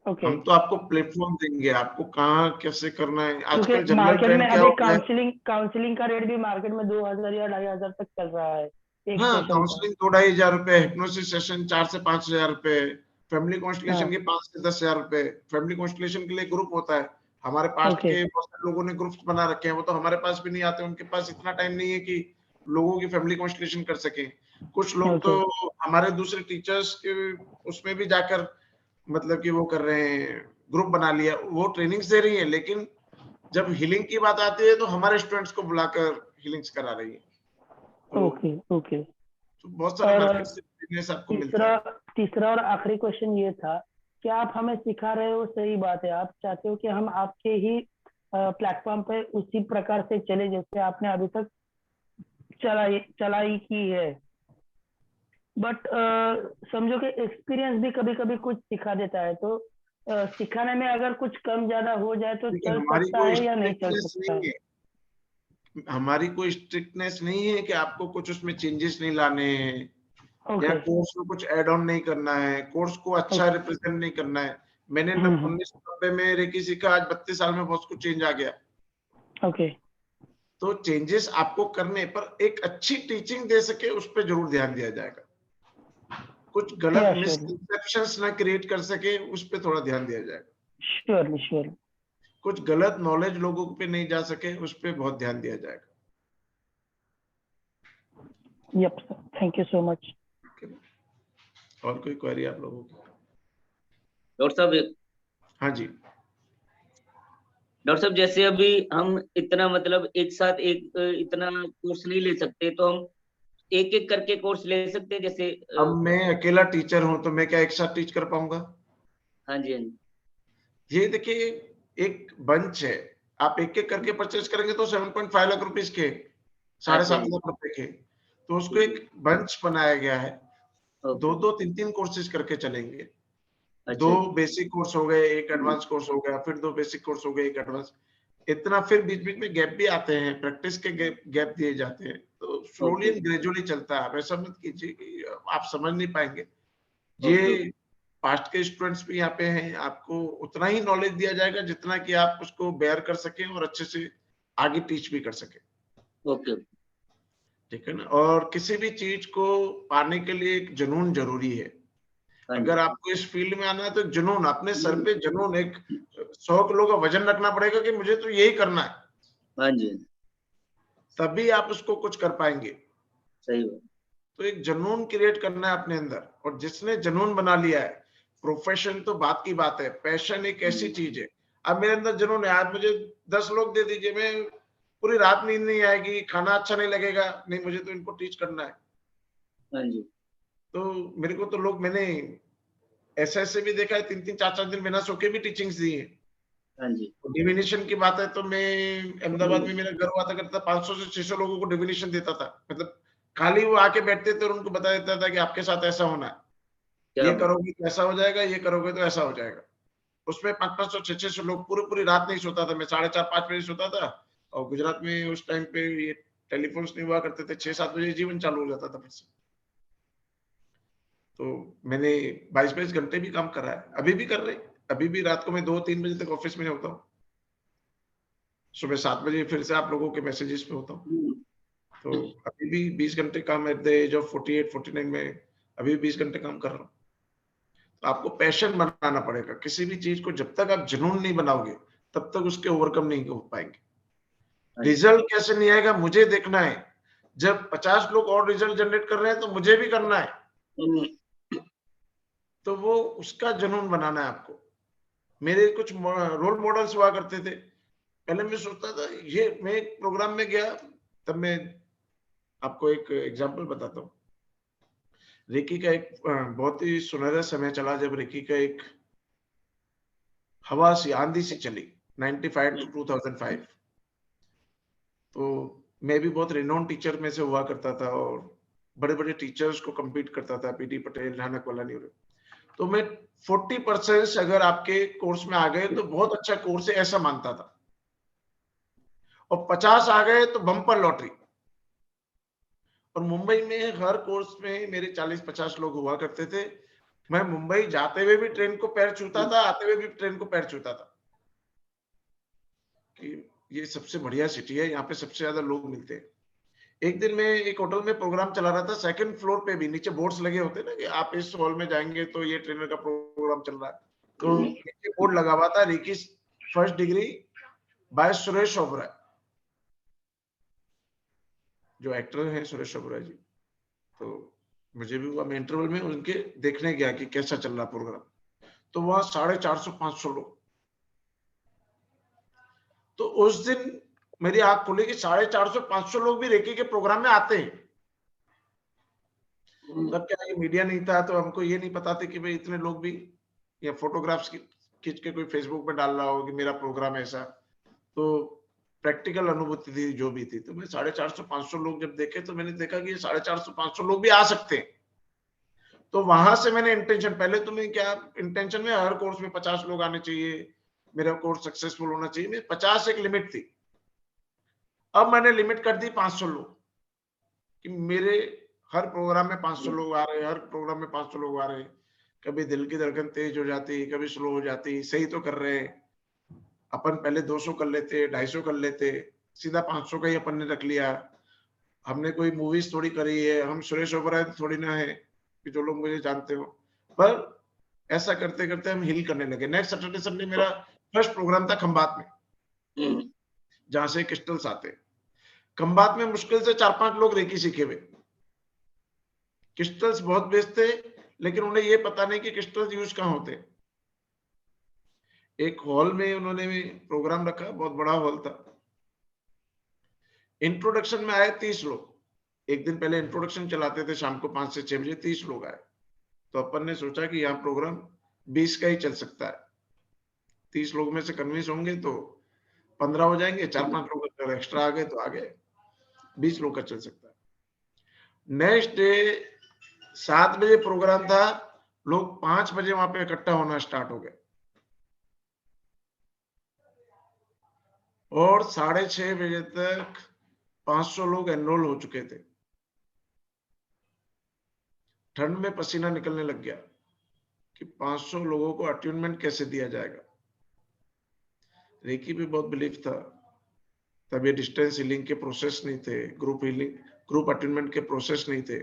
ओके हम तो आपको प्लेटफॉर्म देंगे, आपको कहाँ कैसे करना है। क्योंकि आजकल जनरल मार्केट में ट्रेंड क्या अभी हो गया है, काउंसलिंग का रेट भी मार्केट में 2000 या 2500 तक चल रहा है एक हाँ सेशन का। काउंसलिंग 2-2,500 रुपए, हिप्नोसिस सेशन 4 से 5,000 रुपए, फैमिली हाँ कॉन्स्टलेशन के 5 से 10,000 रुपए। फैमिली कॉन्स्टलेशन के लिए ग्रुप होता है, हमारे पास्ट ओके के बहुत सारे लोगों ने ग्रुप्स बना रखे हैं, वो तो हमारे पास भी नहीं आते, उनके पास इतना टाइम नहीं है कि लोगों की फैमिली कॉन्स्टलेशन कर सके। कुछ लोग तो ओके हमारे दूसरे टीचर्स के उसमें भी जाकर मतलब कि वो कर रहे हैं, ग्रुप बना लिया, वो ट्रेनिंग्स दे रही है, लेकिन जब हीलिंग की बात आती है तो हमारे स्टूडेंट्स को बुलाकर हीलिंग्स करा रही है। तो ओके ओके बहुत सारे और मार्केट से बिजनेस आपको मिलता है। तीसरा और आखिरी क्वेश्चन ये था कि आप हमें सिखा रहे हो, सही बात है, आप चाहते हो कि हम आपके ही प्लेटफॉर्म पे उसी प्रकार से चले जैसे आपने अभी तक चलाई की है, बट समझो कि एक्सपीरियंस भी कभी कभी कुछ सिखा देता है, तो सिखाने में अगर कुछ कम ज्यादा हो जाए तो देखिए चल हमारी सकता कोई है या नहीं चल स्ट्रिक्टनेस सकता नहीं है? है, हमारी कोई स्ट्रिक्टनेस नहीं है कि आपको कुछ उसमें चेंजेस नहीं लाने हैं या ओके कोर्स में कुछ ऐड ऑन नहीं करना है, कोर्स को अच्छा ओके रिप्रेजेंट नहीं करना है। मैंने हम्म 1990 में रेकी सीखा, आज 32 साल में बहुत कुछ चेंज आ गया। ओके तो चेंजेस आपको करने पर एक अच्छी टीचिंग दे सके उस पर जरूर ध्यान दिया जाएगा, कुछ गलत या मिसकंसेप्शंस ना क्रिएट कर सके उस पर थोड़ा ध्यान दिया जाएगा, श्योरली कुछ गलत नॉलेज लोगों पे नहीं जा सके उस पर बहुत ध्यान दिया जाएगा। Yup sir, thank you so much. और कोई क्वेरी आप लोगों की? डॉक्टर साहब, हाँ जी, डॉक्टर साहब जैसे अभी हम इतना मतलब एक साथ एक इतना कोर्स नहीं ले सकते, तो हम एक एक करके कोर्स ले सकते हैं जैसे अब मैं अकेला टीचर हूं तो मैं क्या एक साथ टीच कर पाऊंगा? हाँ जी हाँ जी ये देखिए एक बंच है, आप एक एक करके परचेज करेंगे तो 7.5 लाख रुपीस के, अच्छा 7.5 जी लाख रुपए के, तो उसको एक बंच बनाया गया है, ओके 2-2 3-3 कोर्सेज करके चलेंगे। अच्छा 2 जी बेसिक कोर्स हो गए, एक एडवांस कोर्स हो गया, फिर 2 बेसिक कोर्स हो गए, एक एडवांस, इतना फिर बीच बीच में गैप भी आते हैं, प्रैक्टिस के गैप दिए जाते हैं, तो स्लोली ओके एंड ग्रेजुअली चलता है। आप ऐसा मत कीजिए कि आप समझ नहीं पाएंगे। ओके ये पास्ट के स्टूडेंट्स भी यहाँ पे हैं, आपको उतना ही नॉलेज दिया जाएगा जितना कि आप उसको बेयर कर सकें और अच्छे से आगे टीच भी कर सकें, ओके ठीक है ना। और किसी भी चीज को पाने के लिए एक जुनून जरूरी है। हाँ अगर जी आपको इस फील्ड में आना है तो जुनून, अपने सर पे जुनून, एक 100 किलो का वजन रखना पड़ेगा कि मुझे तो यही करना है, हाँ जी तभी आप उसको कुछ कर पाएंगे। सही बात तो एक जुनून क्रिएट करना है अपने अंदर, और जिसने जुनून बना लिया है, प्रोफेशन तो बात की बात है, पैशन एक ऐसी चीज है। अब मेरे अंदर जुनून है, आज मुझे 10 लोग दे दीजिए, मैं पूरी रात नींद नहीं आएगी, खाना अच्छा नहीं लगेगा, नहीं मुझे तो इनको टीच करना है। हाँ जी तो मेरे को तो लोग, मैंने ऐसे भी देखा है 3-3 4-4 दिन बिना सो के भी टीचिंग्स दी है। हाँ जी डिविनेशन की बात है तो मैं अहमदाबाद में मेरा घर हुआ था करता, 500 से 600 लोगों को डिविनेशन देता था, मतलब खाली वो आके बैठते थे और उनको बता देता था कि आपके साथ ऐसा होना है, क्या ये बात करोगे तो ऐसा हो जाएगा, ये करोगे तो ऐसा हो जाएगा। उसमें 500 600 लोग, पूरी पूरी रात नहीं सोता था मैं, 4:30 5 बजे सोता था। और गुजरात में उस टाइम पे ये टेलीफोन्स नहीं हुआ करते थे, 6-7 बजे जीवन चालू हो जाता था फिर से। तो मैंने 22-22 घंटे भी काम करा है, अभी भी कर रहे, अभी भी रात को मैं 2-3 बजे तक ऑफिस में होता हूँ, सुबह 7 बजे फिर से आप लोगों के मैसेजेस पे होता हूँ। तो अभी भी 20 घंटे काम एट द एज ऑफ 48-49 में अभी 20 घंटे काम कर रहा हूँ। तो आपको पैशन बनाना पड़ेगा किसी भी चीज को, जब तक आप जुनून नहीं बनाओगे तब तक उसके ओवरकम नहीं हो पाएंगे। रिजल्ट कैसे नहीं आएगा मुझे देखना है। जब 50 लोग और रिजल्ट जनरेट कर रहे हैं तो मुझे भी करना है। तो वो उसका जुनून बनाना है आपको। मेरे कुछ रोल मॉडल्स हुआ करते थे। पहले मैं सोचता था ये, मैं एक प्रोग्राम में गया, तब मैं आपको एक एग्जांपल बताता हूँ। रेकी का एक बहुत ही सुनहरा समय चला जब रेकी का एक हवा सी आंधी सी चली 95 to 2005। तो मैं भी बहुत रिनोन टीचर में से हुआ करता था और बड़े बड़े टीचर्स को कम्पीट करता था, पीटी पटेल, नानक वाला नहीं। तो मैं 40% अगर आपके कोर्स में आ गए तो बहुत अच्छा कोर्स है ऐसा मानता था, और 50 आ गए तो बम्पर लॉटरी। और मुंबई में हर कोर्स में मेरे 40-50 लोग हुआ करते थे। मैं मुंबई जाते हुए भी ट्रेन को पैर छूता था, आते हुए भी ट्रेन को पैर छूता था कि ये सबसे बढ़िया सिटी है, यहाँ पे सबसे ज्यादा लोग मिलते हैं। एक दिन मैं एक होटल में प्रोग्राम चला रहा था, सेकंड फ्लोर पे भी नीचे बोर्ड्स लगे होते हैं ना कि आप इस हॉल में जाएंगे तो ये ट्रेनर का प्रोग्राम चल रहा है। तो नीचे बोर्ड लगा हुआ था reiki first degree by Suresh Oberoi, जो एक्टर हैं सुरेश ओबराय जी। तो मुझे भी हुआ, मैं इंटरवल में उनके देखने गया कि कैसा चल रहा प्रोग्राम। तो वहां 450-500 लोग। तो उस दिन मेरी आंख खुली कि 450-500 लोग भी रेकी के प्रोग्राम में आते हैं। तब क्या ये मीडिया नहीं था तो हमको ये नहीं पता था कि भाई इतने लोग भी, या फोटोग्राफ्स खींच के कोई फेसबुक पे डाल रहा हो कि मेरा प्रोग्राम ऐसा। तो प्रैक्टिकल अनुभूति थी जो भी थी। तो मैं 450-500 लोग जब देखे तो मैंने देखा कि 450-500 लोग भी आ सकते हैं। तो वहां से मैंने इंटेंशन, पहले तो मैं क्या इंटेंशन में हर कोर्स में 50 लोग आने चाहिए, मेरा कोर्स सक्सेसफुल होना चाहिए, मैं 50 एक लिमिट थी। अब मैंने लिमिट कर दी 500 लोग कि मेरे हर प्रोग्राम में 500 लोग आ रहे हैं, हर प्रोग्राम में 500 लोग आ रहे हैं। कभी दिल की धड़कन तेज हो जाती, कभी स्लो हो जाती, सही तो कर रहे हैं। अपन पहले 200 कर लेते, 250 कर लेते, सीधा 500 का ही अपन ने रख लिया। हमने कोई मूवीज थोड़ी करी है, हम सुरेश ओबराय थोड़ी ना है कि जो लोग मुझे जानते हो। पर ऐसा करते करते हम हिल करने लगे। नेक्स्ट सैटरडे संडे मेरा फर्स्ट प्रोग्राम था खंबात में, जहां से क्रिस्टल्स आते। खंबात में मुश्किल से 4-5 लोग रेकी सीखे हुए। क्रिस्टल्स बहुत बेचते, लेकिन उन्हें ये पता नहीं कि क्रिस्टल्स यूज कहाँ होते। एक हॉल में उन्होंने प्रोग्राम रखा, बहुत बड़ा हॉल था। इंट्रोडक्शन में आए 30 लोग। एक दिन पहले इंट्रोडक्शन चलाते थे शाम को 5 से 6 बजे, 30 लोग आए। तो अपन ने सोचा कि यहाँ प्रोग्राम 20 का ही चल सकता है। 30 लोग में से कन्विंस होंगे तो 15 हो जाएंगे, 4-5 लोग अगर एक्स्ट्रा आ गए तो आ गए, 20 लोग का चल सकता है। नेक्स्ट डे 7 बजे प्रोग्राम था, लोग 5 बजे वहां पे इकट्ठा होना स्टार्ट हो गए और 6:30 बजे तक 500 लोग एनरोल हो चुके थे। ठंड में पसीना निकलने लग गया कि 500 लोगों को अट्यूनमेंट कैसे दिया जाएगा। रेकी भी बहुत बिलीफ था, तब ये डिस्टेंस हीलिंग के प्रोसेस नहीं थे, ग्रुप हीलिंग, ग्रुप अट्यूनमेंट के प्रोसेस नहीं थे।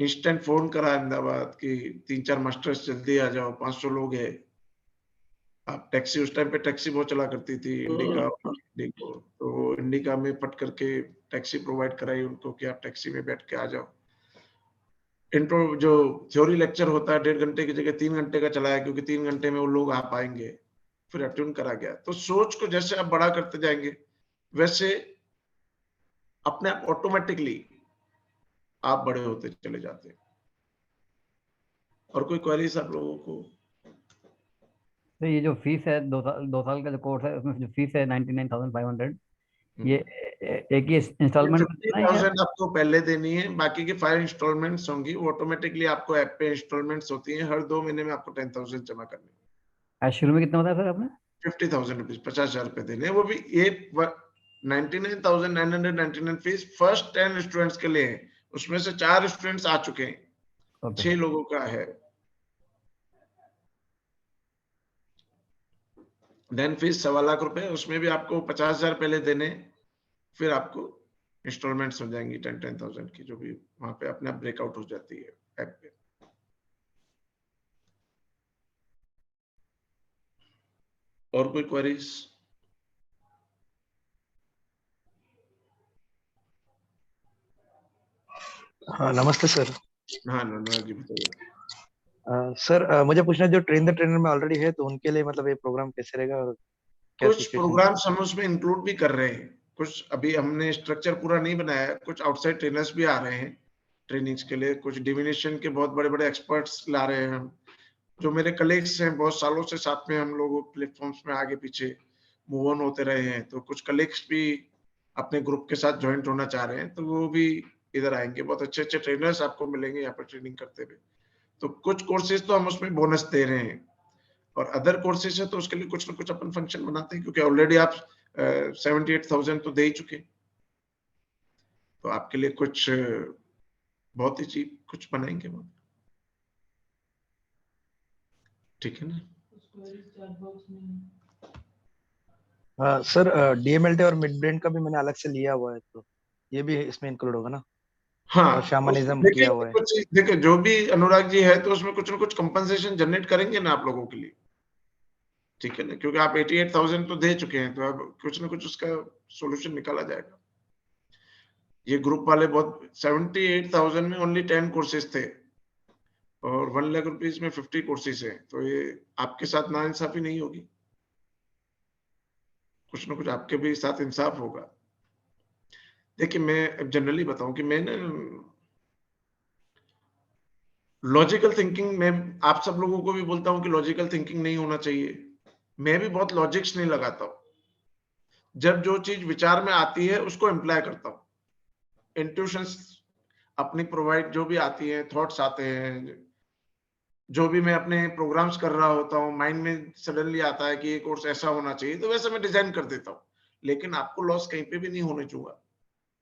इंस्टेंट फोन करा अहमदाबाद कि 3-4 मास्टर्स जल्दी आ जाओ, 500 लोग हैं। आप टैक्सी, उस टाइम पे टैक्सी बहुत चला करती थी इंडिका, इंडिको। तो वो इंडिका में फट करके टैक्सी प्रोवाइड कराई उनको कि आप टैक्सी में बैठ के आ जाओ। इंट्रो जो थ्योरी लेक्चर होता है 1.5 घंटे की जगह 3 घंटे का चलाया, क्योंकि 3 घंटे में वो लोग आ पाएंगे। फिर अट्यून करा गया। तो सोच को जैसे आप बड़ा करते जाएंगे वैसे अपने आप ऑटोमेटिकली आप बड़े होते चले जाते हैं। और कोई क्वेरीज आप लोगों को? तो ये जो फीस है 2 साल का जो कोर्स है उसमें जो फीस है 99,500, ये एक ही इंस्टॉलमेंट में देना है या 50,000 आपको पहले देनी है, बाकी की 5 इंस्टॉलमेंट्स होंगी। वो ऑटोमेटिकली आपको ऐप पे इंस्टॉलमेंट्स होती हैं, हर 2 महीने में आपको 10,000 जमा करने। आज शुरू में कितना बताया सर आपने? 50,000 रुपीज, 50,000 रुपए देने। वो भी ये 99,999 फीस फर्स्ट 10 स्टूडेंट्स के लिए है। उसमें से 4 स्टूडेंट्स आ चुके हैं, ओके 6 लोगों का है। देन फीस 1.25 लाख रुपए, उसमें भी आपको 50,000 पहले देने, फिर आपको इंस्टॉलमेंट्स हो जाएंगी 10,000 की, जो भी वहां पे अपने आप ब्रेकआउट हो जाती है ऐप पे। और कोई क्वेरीज? हाँ नमस्ते सर। हाँ अनुराग जी बताइए। सर मुझे पूछना है, जो ट्रेन द ट्रेनर में ऑलरेडी है तो उनके लिए मतलब ये प्रोग्राम कैसे रहेगा और क्या कुछ सिचुएशन? प्रोग्राम्स हम उसमें इंक्लूड भी कर रहे हैं, कुछ अभी हमने स्ट्रक्चर पूरा नहीं बनाया है, कुछ आउटसाइड ट्रेनर्स भी आ रहे हैं ट्रेनिंग्स के लिए, कुछ डिविनेशन के बहुत बड़े बड़े एक्सपर्ट्स ला रहे हैं हम, जो मेरे कलीग्स हैं बहुत सालों से साथ में हम लोग प्लेटफॉर्म्स में आगे पीछे मूव ऑन होते रहे हैं, तो कुछ कलीग्स भी अपने ग्रुप के साथ ज्वाइंट होना चाह रहे हैं, तो वो भी इधर आएंगे, बहुत अच्छे अच्छे ट्रेनर्स आपको मिलेंगे यहाँ पर ट्रेनिंग करते हुए। तो कुछ कोर्सेज तो हम उसमें बोनस दे रहे हैं, और अदर कोर्सेज है तो उसके लिए कुछ ना कुछ अपन फंक्शन बनाते हैं, क्योंकि ऑलरेडी आप 78,000 तो दे ही चुके, तो आपके लिए कुछ बहुत ही चीप कुछ बनाएंगे वो, ठीक है ना? सर डीएमएलटी और मिड ब्रेन का भी मैंने अलग से लिया हुआ है, तो ये भी इसमें इंक्लूड होगा ना? हाँ, और शामनिज्म देखिए किया हुआ है। कुछ देखिए जो भी अनुराग जी है तो उसमें कुछ ना कुछ कंपनसेशन जनरेट करेंगे ना आप लोगों के लिए, ठीक है ना, क्योंकि आप 88,000 तो दे चुके हैं, तो अब कुछ ना कुछ उसका सॉल्यूशन निकाला जाएगा। ये ग्रुप वाले बहुत 78,000 में ओनली 10 कोर्सेज थे और 1 लाख रुपीज में 50 कोर्सेज हैं, तो ये आपके साथ नाइंसाफी नहीं होगी, कुछ ना कुछ आपके भी साथ इंसाफ होगा। देखिए मैं जनरली बताऊं कि मैं ना लॉजिकल थिंकिंग में आप सब लोगों को भी बोलता हूं कि लॉजिकल थिंकिंग नहीं होना चाहिए, मैं भी बहुत लॉजिक्स नहीं लगाता हूं, जब जो चीज विचार में आती है उसको एम्प्लॉय करता हूं, इंट्यूशंस अपनी प्रोवाइड जो भी आती है, थॉट्स आते हैं, जो भी मैं अपने प्रोग्राम्स कर रहा होता हूँ माइंड में सडनली आता है कि ये कोर्स ऐसा होना चाहिए, तो वैसे मैं डिजाइन कर देता हूँ, लेकिन आपको लॉस कहीं पे भी नहीं होने दूंगा,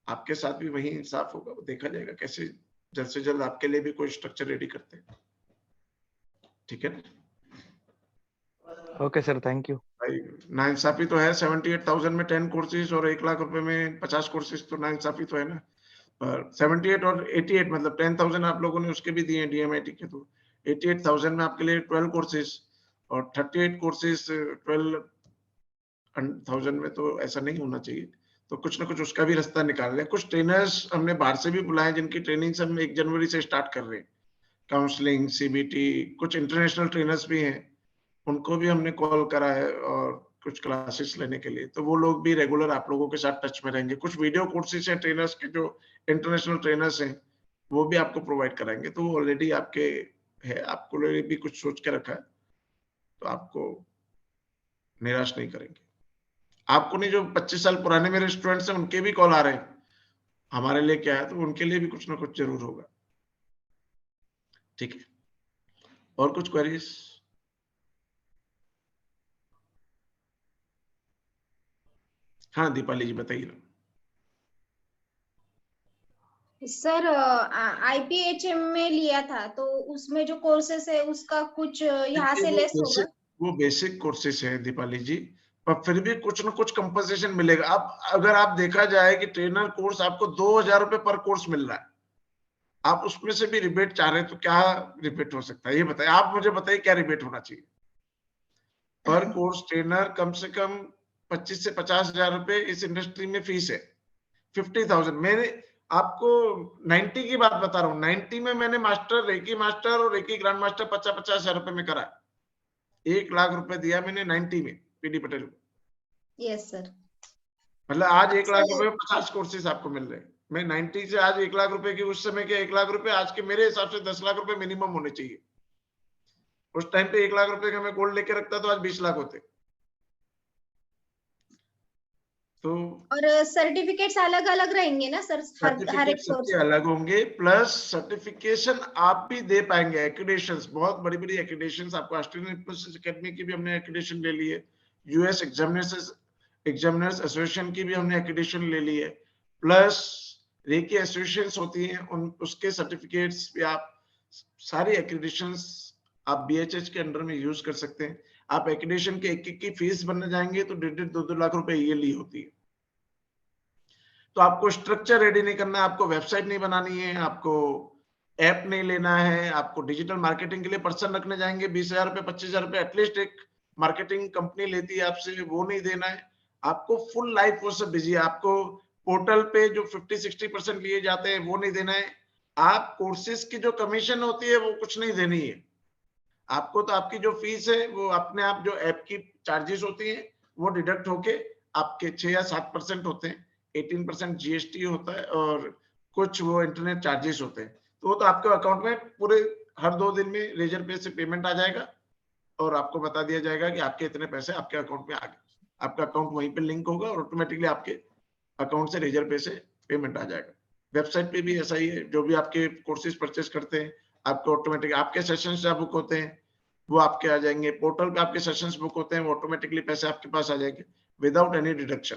आपके साथ भी वही इंसाफ होगा, वो देखा जाएगा कैसे जल्द से जल्द आपके लिए भी कोई स्ट्रक्चर रेडी करते हैं, ठीक है ना? Okay sir, thank you. भाई नाइंसाफी तो है, 78,000 में 10 कोर्सेज और 1 लाख रुपए में 50 कोर्सेज, तो नाइंसाफी तो है ना। पर 78 और 88 मतलब 10,000 आप लोगों ने उसके भी दिए डीएमआईटी के, तो 88,000 में आपके लिए 12 कोर्सेज और 38 कोर्सेज 12,000 में, तो ऐसा नहीं होना चाहिए, तो कुछ ना कुछ उसका भी रास्ता निकाल रहे हैं। कुछ ट्रेनर्स हमने बाहर से भी बुलाए जिनकी ट्रेनिंग हम 1 जनवरी से स्टार्ट कर रहे हैं, काउंसलिंग, सीबीटी, कुछ इंटरनेशनल ट्रेनर्स भी हैं, उनको भी हमने कॉल करा है और कुछ क्लासेस लेने के लिए, तो वो लोग भी रेगुलर आप लोगों के साथ टच में रहेंगे। कुछ वीडियो कोर्सेज हैं ट्रेनर्स के जो इंटरनेशनल ट्रेनर्स हैं, वो भी आपको प्रोवाइड कराएंगे, तो वो ऑलरेडी आपके है, आपको लिए भी कुछ सोच के रखा है, तो आपको निराश नहीं करेंगे। आपको नहीं, जो 25 साल पुराने मेरे स्टूडेंट्स हैं उनके भी कॉल आ रहे हैं हमारे लिए क्या है, तो उनके लिए भी कुछ ना कुछ जरूर होगा, ठीक है? और कुछ क्वेरीज? हाँ दीपाली जी बताइए। सर आईपीएचएम में लिया था, तो उसमें जो कोर्सेस है उसका कुछ यहाँ से लेस होगा? वो बेसिक कोर्सेज है दीपाली जी, पर फिर भी कुछ ना कुछ कंपनसेशन मिलेगा। आप अगर आप देखा जाए कि ट्रेनर कोर्स आपको 2,000 रुपए पर कोर्स मिल रहा है, आप उसमें से भी रिबेट चाह रहे हैं, तो क्या रिबेट हो सकता है ये बताइए, आप मुझे बताइए क्या रिबेट होना चाहिए? पर कोर्स ट्रेनर कम से कम 25 से 50,000 रुपए इस इंडस्ट्री में फीस है। 50,000 मैंने आपको 90 की बात बता रहा हूँ, 90 में मैंने मास्टर, रेकी मास्टर और रेकी ग्रैंड मास्टर 50,000 रुपए में करा, 1 लाख रुपए दिया मैंने 90 में पीडी पटेल को। Yes sir. मतलब आज 1 लाख रुपए में 50 कोर्सेज आपको मिल रहे हैं। मैं 90 से आज 1 लाख रुपए की, उस समय के 1 लाख रुपए आज के मेरे हिसाब से 10 लाख रुपए मिनिमम होने चाहिए। उस टाइम पे 1 लाख रुपए का मैं गोल्ड लेके रखता तो आज 20 लाख होते। तो और सर्टिफिकेट्स अलग अलग रहेंगे ना सर? हर एक कोर्स अलग होंगे, प्लस सर्टिफिकेशन आप भी दे पाएंगे, एक्रेडिटेशंस, बहुत बड़ी बड़ी एक्रेडिटेशंस आपको, ऑस्ट्रेलियन हिप्नोसिस एकेडमी की भी हमने एक्रेडिटेशन ले ली है, यूएस एग्जामिनर्स एसोसिएशन की भी हमने एक्रेडिटेशन ले ली है, प्लस रेकी एसोसिएशंस होती हैं उसके सर्टिफिकेट्स भी, आप सारी एक्रेडिटेशंस आप बीएचएच के अंडर में यूज कर सकते हैं। आप एक्रेडिटेशन के एक की फीस बनने जाएंगे तो 1.5-2 लाख रुपए ईयरली होती है। तो आपको स्ट्रक्चर रेडी नहीं करना है, आपको वेबसाइट नहीं बनानी है, आपको ऐप नहीं लेना है, आपको डिजिटल मार्केटिंग के लिए पर्सन रखने जाएंगे 20,000 रुपए 25,000 रुपए एटलीस्ट एक मार्केटिंग कंपनी लेती है आपसे, वो नहीं देना है। आपको फुल लाइफ वो सब बिजी है, आपको पोर्टल पे जो 50-60% लिए जाते हैं वो नहीं देना है, आप कोर्सेज की जो कमीशन होती है वो कुछ नहीं देनी है आपको। तो आपकी जो फीस है वो अपने आप, जो ऐप की चार्जेस होती है वो डिडक्ट होके आपके 6 या 7% होते हैं, 18% जीएसटी होता है और कुछ वो इंटरनेट चार्जेस होते हैं। तो वो तो आपके अकाउंट में पूरे हर 2 दिन में लेजर पे से पेमेंट आ जाएगा और आपको बता दिया जाएगा कि आपके इतने पैसे आपके अकाउंट में आ गए। आपका अकाउंट वहीं पे लिंक होगा और ऑटोमेटिकली आपके अकाउंट से लेजर पे से पेमेंट आ जाएगा। वेबसाइट पे भी ऐसा ही है, जो भी आपके कोर्सेज परचेस करते हैं आपको ऑटोमेटिक, आपके सेशंस जब बुक होते हैं वो आपके आ जाएंगे, पोर्टल पे आपके सेशंस बुक होते हैं वो ऑटोमेटिकली पैसे आपके पास आ जाएंगे विदाउट एनी डिडक्शन।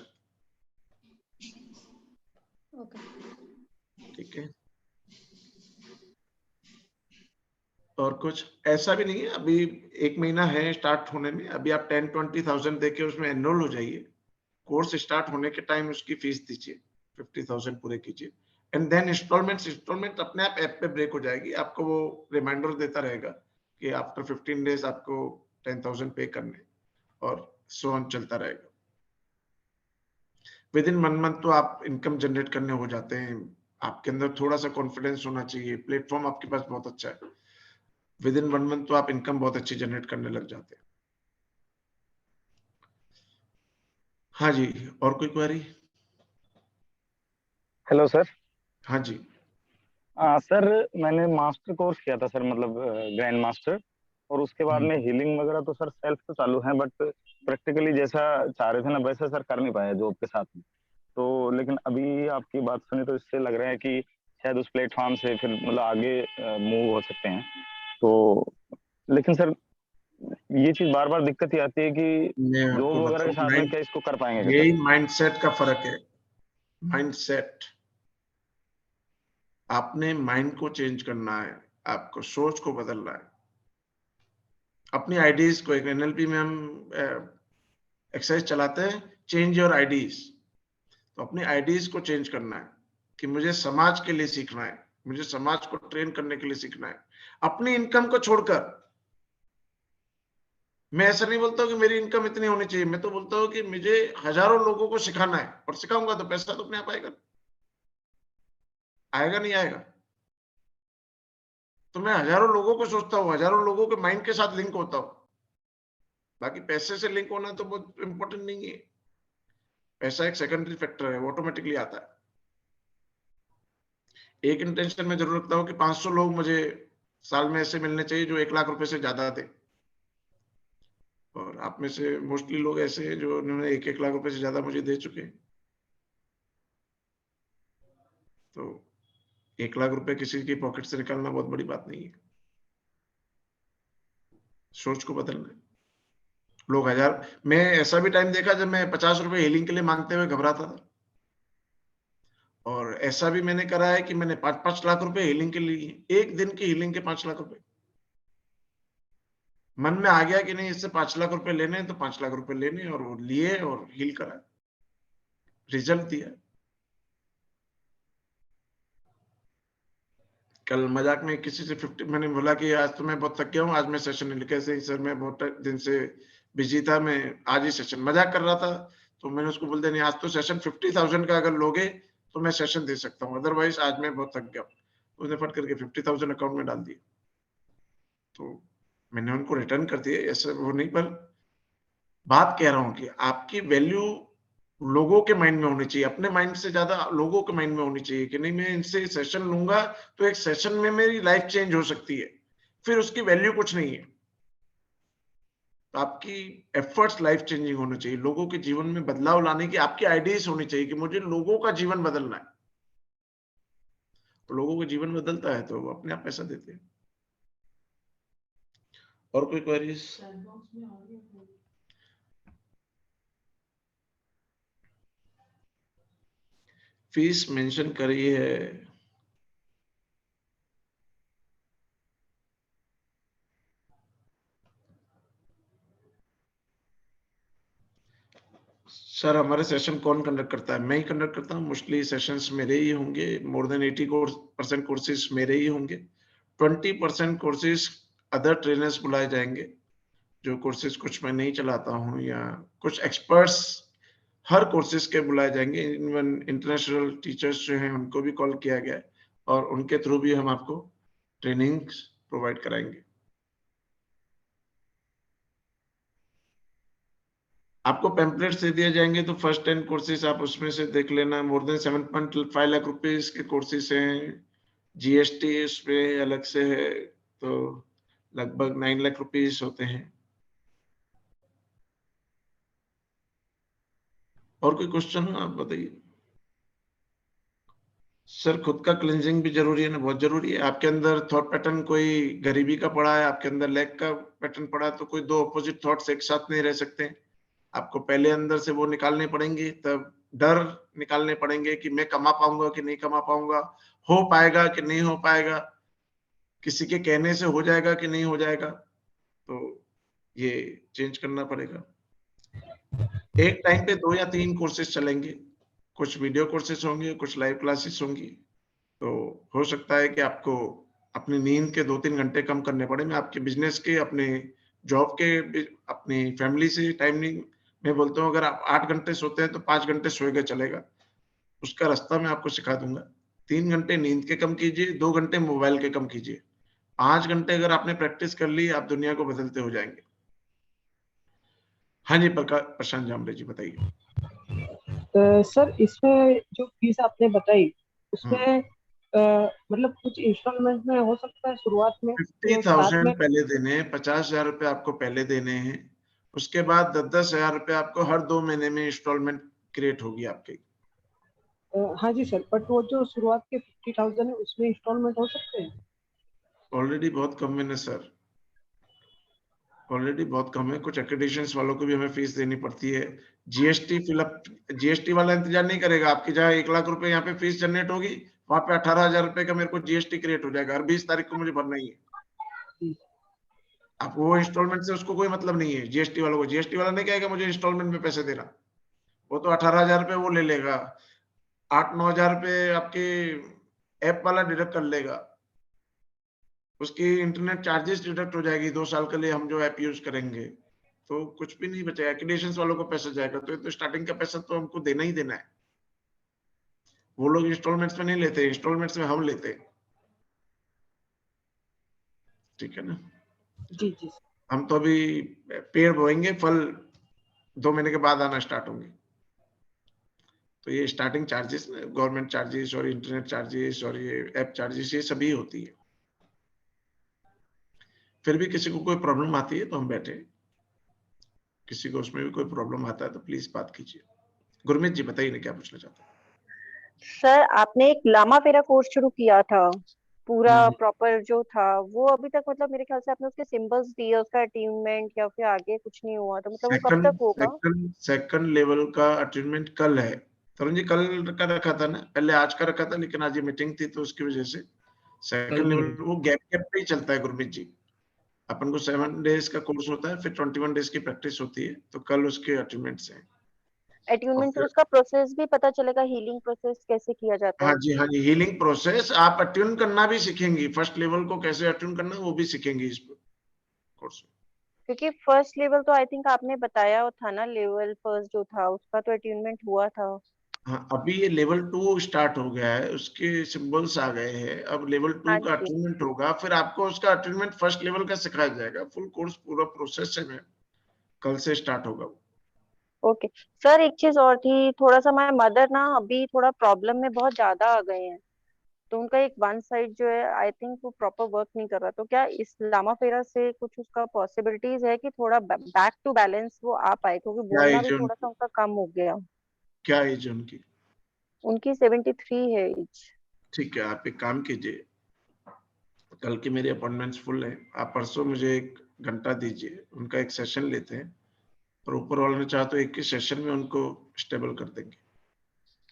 ठीक है, और कुछ ऐसा भी नहीं है, अभी 1 महीना है स्टार्ट होने में, अभी आप 10-20,000 देके उसमें एनरोल हो जाइए। कोर्स स्टार्ट होने के टाइम उसकी फीस दीजिए, 50,000 पूरे कीजिए एंड देन इंस्टॉलमेंट अपने आप ऐप पे ब्रेक हो जाएगी। आपको वो रिमाइंडर देता रहेगा कि आफ्टर 15 डेज आपको 10,000 पे करने और सो ऑन चलता रहेगा। विद इन 1 मंथ तो आप इनकम जनरेट करने हो जाते हैं। आपके अंदर थोड़ा सा कॉन्फिडेंस होना चाहिए, प्लेटफॉर्म आपके पास बहुत अच्छा है, विद इन 1 मंथ तो आप इनकम बहुत अच्छी जनरेट करने लग जाते हैं। हाँ जी, और कोई क्वेरी? Hello sir. हाँ जी। सर मैंने मास्टर कोर्स किया था सर, मतलब ग्रैंड मास्टर, और उसके बाद में हीलिंग वगैरह तो सर सेल्फ तो चालू है, बट प्रैक्टिकली जैसा चाह रहे थे ना वैसा सर कर नहीं पाया जॉब के साथ में। तो लेकिन अभी आपकी बात सुनी तो इससे लग रहा है कि शायद उस प्लेटफॉर्म से फिर मतलब आगे मूव हो सकते हैं। तो लेकिन सर ये चीज बार बार दिक्कत ही आती है कि मैं जॉब आपको वगैरह के बताऊं, साथ में क्या इसको कर पाएंगे क्या यही सर? माइंडसेट का फर्क है। माइंडसेट, आपने माइंड को चेंज करना है, आपको सोच को बदलना है, अपनी आइडियाज को। एक एनएलपी में हम एक्सरसाइज चलाते हैं, चेंज योर आइडियाज। तो अपनी आइडियाज को चेंज करना है कि मुझे समाज के लिए सीखना है, मुझे समाज को ट्रेन करने के लिए सीखना है, अपनी इनकम को छोड़कर। मैं ऐसा नहीं बोलता हूँ कि मेरी इनकम इतनी होनी चाहिए, मैं तो बोलता हूँ कि मुझे हजारों लोगों को सिखाना है और सिखाऊंगा तो पैसा तो अपने आप आएगा। आएगा नहीं आएगा? तो मैं हजारों लोगों को सोचता हूँ, हजारों लोगों के माइंड के साथ लिंक होता हूँ। बाकी पैसे से लिंक होना तो बहुत इंपॉर्टेंट नहीं है, पैसा एक सेकेंडरी फैक्टर है, वो ऑटोमेटिकली आता है। एक इंटेंशन में जरूर रखता हूँ कि 500 लोग मुझे साल में ऐसे मिलने चाहिए जो 1 लाख रुपए से ज्यादा थे, और आप में से मोस्टली लोग ऐसे हैं जो उन्होंने 1-1 लाख रुपए से ज्यादा मुझे दे चुके हैं। तो 1 लाख रुपए किसी की पॉकेट से निकालना बहुत बड़ी बात नहीं है, सोच को बदलना है। लोग मैं ऐसा भी टाइम देखा जब मैं 50 रुपए हीलिंग के लिए मांगते हुए घबराता था, और ऐसा भी मैंने करा है कि मैंने 5-5 लाख रुपए हीलिंग के लिए, एक दिन की हीलिंग के 5 लाख रुपए। मन में आ गया कि नहीं, इससे 5 लाख रुपए लेने हैं तो 5 लाख रुपए लेने, और वो लिए और हील करा, रिजल्ट दिया। कल मजाक में किसी से 50 मैंने बोला कि आज तो मैं बहुत थक गया हूँ, आज मैं सेशन नहीं। कैसे? सर मैं बहुत दिन से बिजी था, मैं आज ही सेशन, मजाक कर रहा था। तो मैंने उसको बोल दिया नहीं, आज तो सेशन 50,000 का अगर लोगे तो मैं सेशन दे सकता हूँ, अदरवाइज आज मैं बहुत थक गया। उसने फट करके 50,000 अकाउंट में डाल दिया। तो मैंने उनको रिटर्न कर दिया, ऐसे वो नहीं, पर बात कह रहा हूं कि आपकी वैल्यू लोगों के माइंड में होनी चाहिए, अपने माइंड से ज्यादा लोगों के माइंड में होनी चाहिए कि नहीं, मैं इनसे सेशन लूंगा तो एक सेशन में मेरी लाइफ चेंज हो सकती है, फिर उसकी वैल्यू कुछ नहीं है। तो आपकी एफर्ट्स लाइफ चेंजिंग होने चाहिए, लोगों के जीवन में बदलाव लाने की आपकी आइडियाज होनी चाहिए कि मुझे लोगों का जीवन बदलना है। तो लोगों का जीवन बदलता है तो वो अपने आप पैसा देते हैं। और कोई क्वेरीज? फीस मेंशन करी है। सर हमारे सेशन कौन कंडक्ट करता है? मैं ही कंडक्ट करता हूँ। मोस्टली सेशंस मेरे ही होंगे, मोर देन 80% कोर्सेज मेरे ही होंगे। 20% कोर्सेज अदर ट्रेनर्स बुलाए जाएंगे, जो कोर्सेज कुछ मैं नहीं चलाता हूँ, या कुछ एक्सपर्ट्स हर कोर्सेज के बुलाए जाएंगे। इवन इंटरनेशनल टीचर्स जो हैं उनको भी कॉल किया गया है, और उनके थ्रू भी हम आपको ट्रेनिंग्स प्रोवाइड कराएंगे। आपको पैम्पलेट्स दे दिए जाएंगे, तो फर्स्ट 10 कोर्सेज आप उसमें से देख लेना। मोर देन 7.5 लाख रुपीस के कोर्सेज हैं, जीएसटी उसमें अलग से है, तो लगभग 9 लाख रुपीस होते हैं। और कोई क्वेश्चन हो आप बताइए। सर खुद का क्लिंजिंग भी जरूरी है ना, बहुत जरूरी है। आपके अंदर थॉट पैटर्न कोई गरीबी का पड़ा है, आपके अंदर लैक का पैटर्न पड़ा है, तो कोई दो अपोजिट थॉट्स एक साथ नहीं रह सकते। आपको पहले अंदर से वो निकालने पड़ेंगे, तब डर निकालने पड़ेंगे कि मैं कमा पाऊंगा कि नहीं कमा पाऊंगा, हो पाएगा कि नहीं हो पाएगा, किसी के कहने से हो जाएगा कि नहीं हो जाएगा, तो ये चेंज करना पड़ेगा। एक टाइम पे 2 या 3 कोर्सेज चलेंगे, कुछ वीडियो कोर्सेज होंगे, कुछ लाइव क्लासेस होंगी। तो हो सकता है कि आपको अपनी नींद के 2-3 घंटे कम करने पड़े। मैं आपके बिजनेस के, अपने जॉब के, अपनी फैमिली से टाइम नहीं, मैं बोलता हूँ अगर आप 8 घंटे सोते हैं तो 5 घंटे सोएगा चलेगा, उसका रास्ता मैं आपको सिखा दूंगा। 3 घंटे नींद के कम कीजिए, 2 घंटे मोबाइल के कम कीजिए। 5 घंटे अगर आपने प्रैक्टिस कर ली, आप दुनिया को बदलते हो जाएंगे। हाँ जी, प्रशांत जामरे जी बताइए। सर इसमें जो फीस आपने बताई उसमें मतलब कुछ इंस्टॉलमेंट में हो सकता है शुरुआत में? 50,000 पहले देने हैं, 50,000 रुपए आपको पहले देने हैं, उसके बाद 10,000 रुपए आपको हर 2 महीने में इंस्टॉलमेंट क्रिएट होगी आपकी। हाँ जी सर, बट वो जो शुरुआत के 50,000 है उसमें इंस्टॉलमेंट हो सकते हैं? ऑलरेडी बहुत कम है ना सर, ऑलरेडी बहुत कम है। कुछ एक्रेडिशंस वालों को भी हमें फीस देनी पड़ती है। जीएसटी फिलअप, जीएसटी वाला इंतजार नहीं करेगा। आपकी जहाँ 1 लाख रुपए यहाँ पे फीस जनरेट होगी, वहां पे 18,000 रुपए का मेरे को जीएसटी क्रिएट हो जाएगा, हर 20 तारीख को मुझे भरना ही है। आप वो इंस्टॉलमेंट से उसको कोई मतलब नहीं है। जीएसटी वालों को, जीएसटी वाला नहीं कहेगा मुझे इंस्टॉलमेंट में पैसे देना, वो तो 18,000 रुपए वो ले लेगा, 8-9 हजार रुपए आपके ऐप वाला डिडक्ट कर लेगा, उसकी इंटरनेट चार्जेस डिडक्ट हो जाएगी 2 साल के लिए हम जो ऐप यूज करेंगे, तो कुछ भी नहीं बचेगा। एक्रेडिशंस वालों को पैसा जाएगा, तो ये तो स्टार्टिंग का पैसा तो हमको देना ही देना है। वो लोग इंस्टॉलमेंट्स में नहीं लेते, इंस्टॉलमेंट्स में हम लेते हैं। ठीक है ना जी जी। हम तो अभी पेड़ बोएंगे, फल 2 महीने के बाद आना स्टार्ट होंगे। तो ये स्टार्टिंग चार्जेस, गवर्नमेंट चार्जेस और इंटरनेट चार्जेस और ये ऐप चार्जेस, ये सभी होती है। फिर भी किसी को कोई प्रॉब्लम आती है तो हम बैठे, किसी को उसमें भी कोई प्रॉब्लम आता है तो प्लीज बात कीजिए। गुरमीत जी बताइए ना, क्या पूछना चाहते हैं? सर आपने एक लामा फेरा कोर्स शुरू किया था, पूरा प्रॉपर जो था वो अभी तक मतलब मेरे ख्याल से आपने उसके सिंबल्स दिए, उसका अट्यूनमेंट या फिर आगे कुछ नहीं हुआ, तो मतलब वो कब तक होगा? सेकंड लेवल का अटेनमेंट कल है तरुण जी, कल का रखा था ना, पहले आज का रखा था, लेकिन आज ये मीटिंग थी तो उसकी वजह से सेकंड लेवल वो गैप पे ही चलता है। गुरमीत जी, अपन को 7 डेज का कोर्स होता है, फिर 21 डेज की प्रैक्टिस होती है, तो कल उसके अटेनमेंट्स हैं। अट्यूनमेंट फिर उसका प्रोसेस भी पता चलेगा, हीलिंग प्रोसेस कैसे किया जाता है? हाँ जी, हाँ जी, हीलिंग प्रोसेस आप अट्यून करना भी सीखेंगी, फर्स्ट लेवल को कैसे अट्यून करना वो भी सीखेंगी इस कोर्स में। क्योंकि फर्स्ट लेवल तो आई थिंक आपने बताया था ना, लेवल फर्स्ट जो था उसका तो अट्यूनमेंट हुआ था। हाँ, अभी ये लेवल 2 स्टार्ट हो गया है, उसके सिंबल्स आ गए हैं, अब लेवल 2 का अट्यूनमेंट होगा, फिर आपको उसका अट्यूनमेंट फर्स्ट लेवल का सिखाया जाएगा। फुल कोर्स पूरा प्रोसेस है, कल से स्टार्ट होगा। ओके सर, एक चीज और थी, थोड़ा सा हमारे मदर ना अभी थोड़ा प्रॉब्लम में बहुत ज्यादा आ गए हैं, तो उनका एक वन साइड जो है आई थिंक वो प्रॉपर वर्क नहीं कर रहा, तो क्या इस लामा फेरा से कुछ उसका पॉसिबिलिटीज है कि थोड़ा बैक टू बैलेंस वो आ पाए, क्योंकि बोलना भी थोड़ा सा उनका कम हो गया। क्या एज है उनकी? उनकी 73 है एज। ठीक है, आप एक काम कीजिए, कल की मेरी अपॉइंटमेंट्स फुल है, आप परसों मुझे 1 घंटा दीजिए, उनका एक सेशन लेते हैं, और ऊपर वाले ने चाहा तो एक ही सेशन में उनको स्टेबल कर देंगे।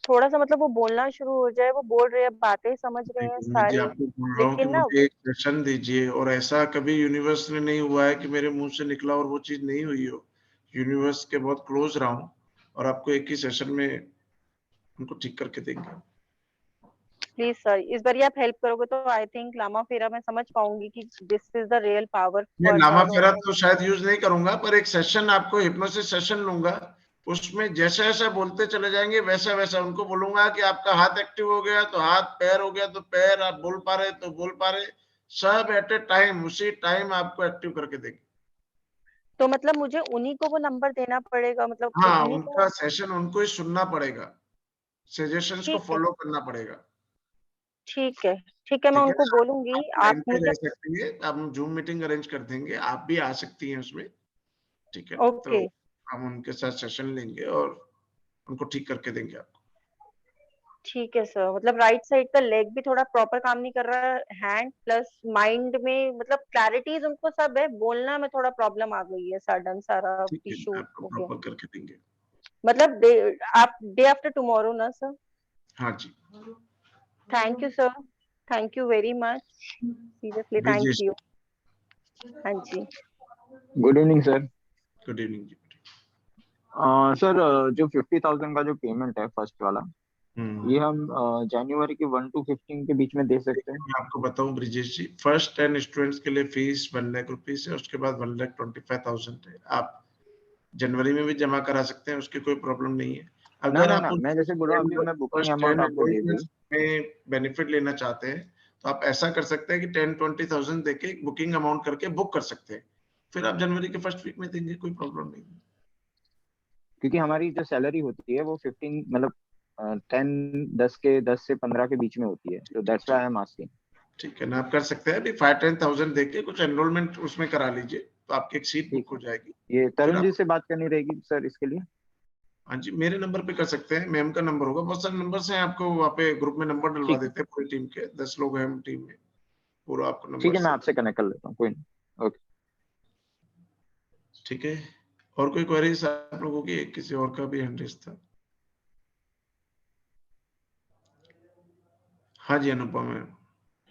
थोड़ा सा मतलब वो बोलना शुरू हो जाए, वो बोल रहे हैं, बातें समझ रहे हैं सारी, आपको बोल रहा हूँ कि मुझे एक सेशन दीजिए, और ऐसा कभी यूनिवर्स में नहीं हुआ है कि मेरे मुंह से निकला और वो चीज नहीं हुई हो। यूनिवर्स के बहुत क्लोज रहा हूँ, और आपको एक ही सेशन में उनको ठीक करके देंगे। प्लीज सर, इस बार आप हेल्प करोगे तो आई थिंक लामा फेरा मैं समझ पाऊंगी कि this is the real power. मैं लामा फेरा तो शायद यूज नहीं करूंगा, पर एक सेशन आपको हिप्नोसिस सेशन लूंगा, उसमें जैसा जैसा बोलते चले जाएंगे वैसा वैसा उनको बोलूंगा कि आपका हाथ एक्टिव हो गया तो हाथ, पैर हो गया तो पैर, आप बोल पा रहे तो बोल पा रहे, सब एट ए टाइम, उसी टाइम आपको एक्टिव करके देंगे। तो मतलब मुझे उन्हीं को वो नंबर देना पड़ेगा, मतलब हाँ, उन्हीं उनका को? सेशन उनको ही सुनना पड़ेगा, सजेशंस को ठीक है, फॉलो करना पड़ेगा। ठीक है, ठीक है, मैं ठीक है उनको ना, बोलूंगी। आप आप लाइन पे मुझे रह सकती है, हम जूम मीटिंग अरेंज कर देंगे, आप भी आ सकती हैं उसमें। ठीक है, तो ओके, हम उनके साथ सेशन लेंगे और उनको ठीक करके देंगे आपको। ठीक है सर। मतलब राइट साइड का लेग भी थोड़ा प्रॉपर काम नहीं कर रहा है, हैंड प्लस माइंड में मतलब क्लैरिटीज उनको सब है, बोलना में थोड़ा प्रॉब्लम आ गई है, सडन सारा ठीक है, इशू आपको हो गया। प्रॉपर करके देंगे। मतलब आप डे आफ्टर टुमारो ना सर? हाँ जी, thank you sir, thank you very much, seriously thank Brijesh, you. हाँ जी, good evening sir. Good evening जी। सर जो 50,000 का जो पेमेंट है फर्स्ट वाला, ये हम जनवरी के 1 to 15 के बीच में दे सकते हैं? मैं आपको बताऊं ब्रिजेश जी, फर्स्ट 10 स्टूडेंट्स के लिए फीस 1 लाख रुपीस है, उसके बाद 1,25,000 है। आप जनवरी में भी जमा करा सकते हैं, उसकी कोई प्रॉब्लम नहीं है। ना अगर ना आप ना, मैं जैसे बोल रहा हूँ अभी मैं बुकिंग फर्स्ट अमाउंट 10 आपको दे दी। एनरोलमेंट्स में बेनिफिट लेना चाहते हैं तो आप ऐसा कर सकते हैं कि 10-20,000 देके बुकिंग अमाउंट करके बुक कर सकते हैं, फिर आप जनवरी के फर्स्ट वीक में देंगे, कोई प्रॉब्लम नहीं है। क्योंकि हमारी जो सैलरी होती है वो 15 मतलब 10 से 15 के बीच में होती है, तो that's why I am asking. ठीक है ना, आप कर सकते हैं अभी 5-10,000 देके कुछ एनरोलमेंट उसमें करा लीजिए, तो आपकी एक सीट बुक ठीक हो है, जाएगी। ये फिर तरुण आप, जी से बात करनी रहेगी सर इसके लिए? हाँ जी, मेरे नंबर पे कर सकते हैं, मैम का नंबर होगा, बहुत सारे नंबर्स हैं, आपको वहाँ पे ग्रुप में नंबर डलवा ठीक है, देते हैं पूरी टीम के, 10 लोग हैं हम टीम में, पूरा आपको ठीक नंबर है, मैं से। आपसे कनेक्ट कर लेता हूँ, कोई नहीं। ओके, ठीक है, और कोई क्वेरीज आप लोगों की? किसी और का भी हैंड रेज था? हाँ जी, अनुपमा मैम।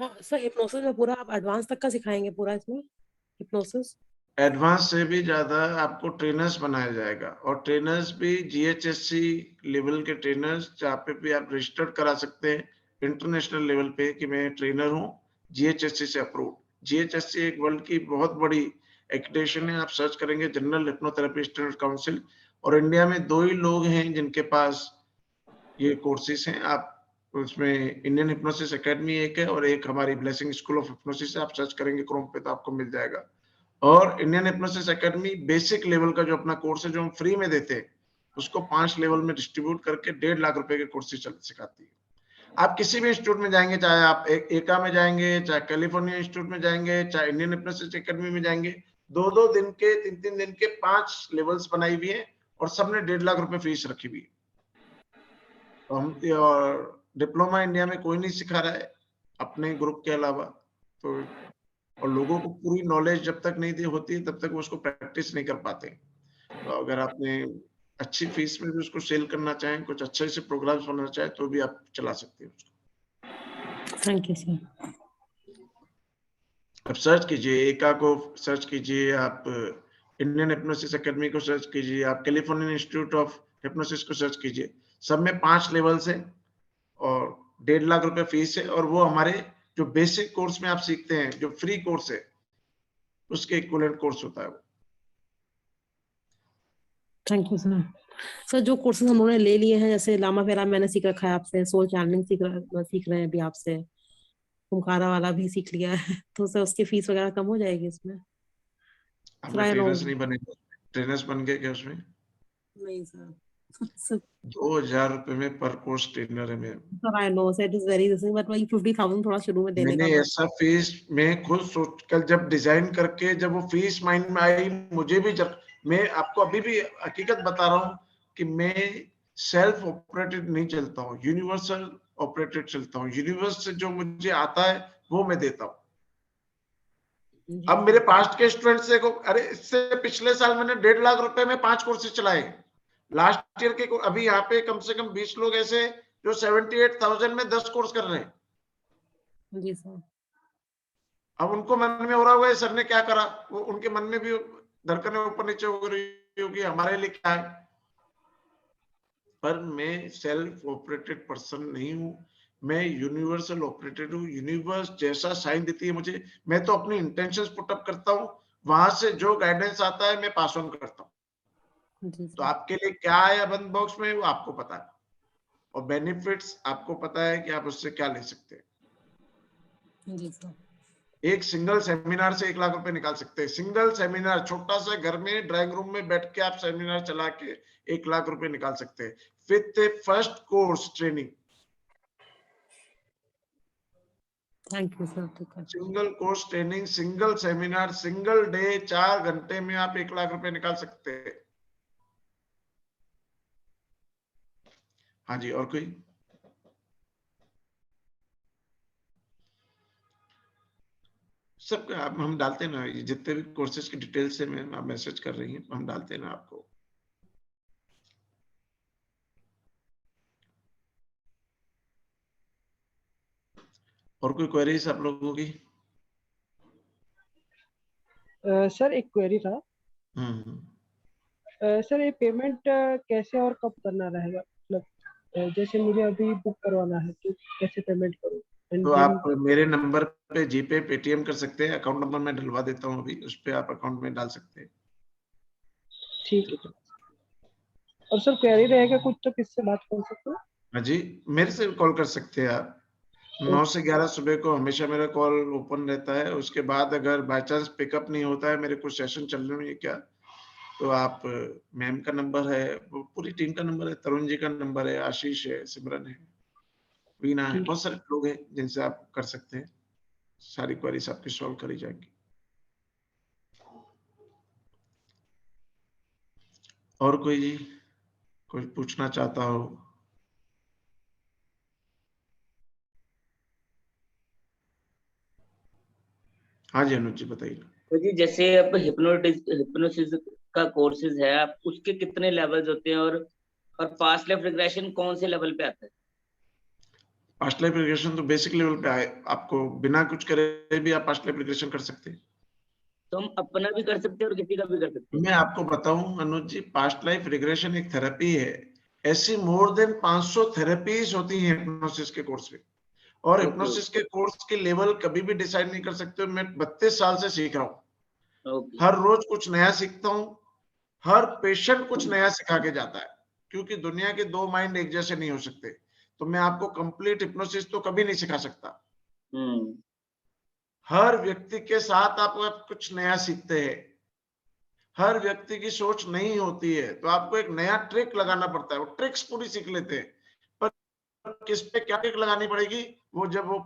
हाँ सर, हिप्नोसिस में पूरा आप एडवांस तक का सिखाएंगे पूरा इसमें हिप्नोसिस? एडवांस से भी ज्यादा आपको ट्रेनर्स बनाया जाएगा, और ट्रेनर्स भी जीएचएससी लेवल के ट्रेनर्स, जहाँ पे भी आप रजिस्टर्ड करा सकते हैं इंटरनेशनल लेवल पे कि मैं ट्रेनर हूँ जीएचएससी से अप्रूव। जीएचएससी एक वर्ल्ड की बहुत बड़ी एक्रेडिटेशन है, आप सर्च करेंगे जनरल हिप्नोथेरेपी स्टैंडर्ड काउंसिल, और इंडिया में 2 ही लोग हैं जिनके पास ये कोर्सेज हैं। आप उसमें इंडियन हिप्नोसिस एकेडमी एक है, और एक हमारी ब्लेसिंग स्कूल ऑफ हिप्नोसिस है, आप सर्च करेंगे क्रोम पे तो आपको मिल जाएगा। और Indian hypnosis academy basic level का जो अपना कोर्स है जो हम फ्री में देते हैं, उसको 5 लेवल में डिस्ट्रीब्यूट करके 1.5 लाख रुपए के कोर्सेज सिखाती है। आप किसी भी इंस्टीट्यूट में जाएंगे, चाहे आप एका में जाएंगे, चाहे कैलिफोर्निया इंस्टीट्यूट में जाएंगे, चाहे इंडियन हिप्नोसिस एकेडमी में जाएंगे, 2-2 दिन के 3-3 दिन के 5 लेवल्स बनाई हुई है, और सबने 1.5 लाख रुपए फीस रखी हुई है। तो हम डिप्लोमा इंडिया में कोई नहीं सिखा रहा है अपने ग्रुप के अलावा, तो और लोगों को पूरी नॉलेज जब तक नहीं दी होती है तब तक वो उसको प्रैक्टिस नहीं कर पाते। तो अगर आपने अच्छी फीस में भी उसको सेल करना चाहें, कुछ अच्छे से प्रोग्राम्स बनाना चाहें, तो भी आप चला सकते हैं उसको। Thank you sir. अब सर्च कीजिए, एका को सर्च कीजिए, आप इंडियन हिप्नोसिस एकेडमी को सर्च कीजिए, आप कैलिफोर्नियन इंस्टीट्यूट ऑफ हिप्नोसिस को सर्च कीजिए, सब में 5 लेवल्स है और 1.5 लाख रुपए फीस है, और वो हमारे जो बेसिक कोर्स में आप सीखते हैं, जो फ्री कोर्स है, उसके इक्विवेलेंट कोर्स होता है वो। Thank you sir. सर जो कोर्सेज हम लोगों ने ले लिए हैं, जैसे लामा फेरा मैंने सीख रखा है आपसे, सोल चैनलिंग सीख रहे हैं अभी आपसे, ओमकारा वाला भी सीख लिया है, तो सर उसकी फीस वगैरह कम हो जाएगी इसमें? आपने ट्रेनर्स नहीं बने? ट्रेनर्स बन गए क्या उसमें? नहीं सर। 2,000 रुपए में पर कोर्स ट्रेनर है ma'am. Sir I know sir, it is very this, but वही 50,000 थोड़ा शुरू में देने मैंने का। ऐसा फीस मैं खुद सोच कर जब डिजाइन करके जब वो फीस माइंड में आई, मुझे भी जब, मैं आपको अभी भी हकीकत बता रहा हूँ कि मैं सेल्फ ऑपरेटेड नहीं चलता हूँ, यूनिवर्सल ऑपरेटेड चलता हूँ। यूनिवर्स से जो मुझे आता है वो मैं देता हूँ। अब मेरे पास्ट के स्टूडेंट्स देखो, अरे इससे पिछले साल मैंने 1.5 लाख रुपए में 5 कोर्सेज चलाए। लास्ट ईयर के अभी यहाँ पे कम से कम 20 लोग ऐसे जो 78,000 में 10 कोर्स कर रहे हैं। जी सर। अब उनको मन में हो रहा होगा सर ने क्या करा, वो उनके मन में भी धड़कनें ऊपर नीचे हो रही होगी हमारे लिए क्या है। पर मैं सेल्फ ऑपरेटेड पर्सन नहीं हूं, मैं यूनिवर्सल ऑपरेटेड हूँ। यूनिवर्स जैसा साइन देती है मुझे, मैं तो अपनी इंटेंशंस पुट अप करता हूँ, वहां से जो गाइडेंस आता है मैं पास ऑन करता हूँ। जी तो सर। आपके लिए क्या आया बंद बॉक्स में वो आपको पता है, और बेनिफिट्स आपको पता है कि आप उससे क्या ले सकते हैं। जी सर। एक सिंगल सेमिनार से 1 लाख रुपए निकाल सकते हैं। सिंगल सेमिनार, छोटा सा घर में ड्राइंग रूम में बैठ के आप सेमिनार चला के 1 लाख रुपए निकाल सकते हैं with first course training. Thank you sir. ठीक है। Single course training, single seminar, single day, 4 घंटे में आप 1 लाख रुपए निकाल सकते हैं। हाँ जी, और कोई? सब हम डालते हैं ना, जितने भी कोर्सेज की डिटेल्स है मैम, आप मैसेज कर रही हैं, हम डालते हैं ना आपको। और कोई क्वेरीज आप लोगों की? सर एक क्वेरी था। सर ये पेमेंट कैसे और कब करना रहेगा, मतलब जैसे मुझे अभी बुक करवाना है तो कैसे पेमेंट करूँ? तो आप मेरे नंबर पे जीपे, पेटीएम कर सकते हैं। अकाउंट नंबर मैं डलवा देता हूँ अभी, उस पे आप अकाउंट में डाल सकते हैं। ठीक है सर। और सर क्वेरी रहेगा कुछ तो किससे बात कर सकते हो? हाँ जी, मेरे से कॉल कर सकते हैं आप। 9 से 11 सुबह को हमेशा मेरा कॉल ओपन रहता है। उसके बाद अगर बाय चांस पिकअप नहीं होता है, मेरे कुछ सेशन चल रहे हैं क्या, तो आप मैम का नंबर है, पूरी टीम का नंबर है, तरुण जी का नंबर है, आशीष है, सिमरन है, वीना है, बहुत सारे लोग हैं जिनसे आप कर सकते हैं। सारी क्वेरीज आपकी सॉल्व करी जाएंगी। और कोई जी, कोई पूछना चाहता हो? हाँ जी अनुज जी बताइए। तो जी जैसे अब हिप्नोसिस का कोर्सेज है, आप उसके कितने लेवल्स होते हैं, और पास्ट लाइफ रिग्रेशन कौन से लेवल पे आता है? पास्ट लाइफ रिग्रेशन तो बेसिक लेवल पे आए, आपको बिना कुछ करे भी आप पास्ट लाइफ रिग्रेशन कर सकते हैं। तो हम अपना भी कर सकते हैं और किसी का भी कर सकते हैं? मैं आपको बताऊं अनुज जी, पास्ट लाइफ रिग्रेशन एक थेरेपी है। ऐसी मोर देन 500 थेरेपीज होती हैं हिप्नोसिस के कोर्स में, और हिप्नोसिस के कोर्स के लेवल कभी भी डिसाइड नहीं कर सकते। मैं 32 साल से सीख रहा हूँ, हर रोज कुछ नया सीखता हूँ, हर पेशेंट कुछ नया सिखा के जाता है, क्योंकि दुनिया के 2 माइंड एक जैसे नहीं हो सकते। तो मैं आपको कंप्लीट हिप्नोसिस तो कभी नहीं सिखा सकता। हर व्यक्ति के साथ आप कुछ नया सीखते हैं। हर व्यक्ति की सोच नहीं होती है, तो आपको एक नया ट्रिक लगाना पड़ता है। वो ट्रिक्स पूरी सीख लेते हैं, पर किस पे क्या ट्रिक लगानी पड़ेगी, वो जब वो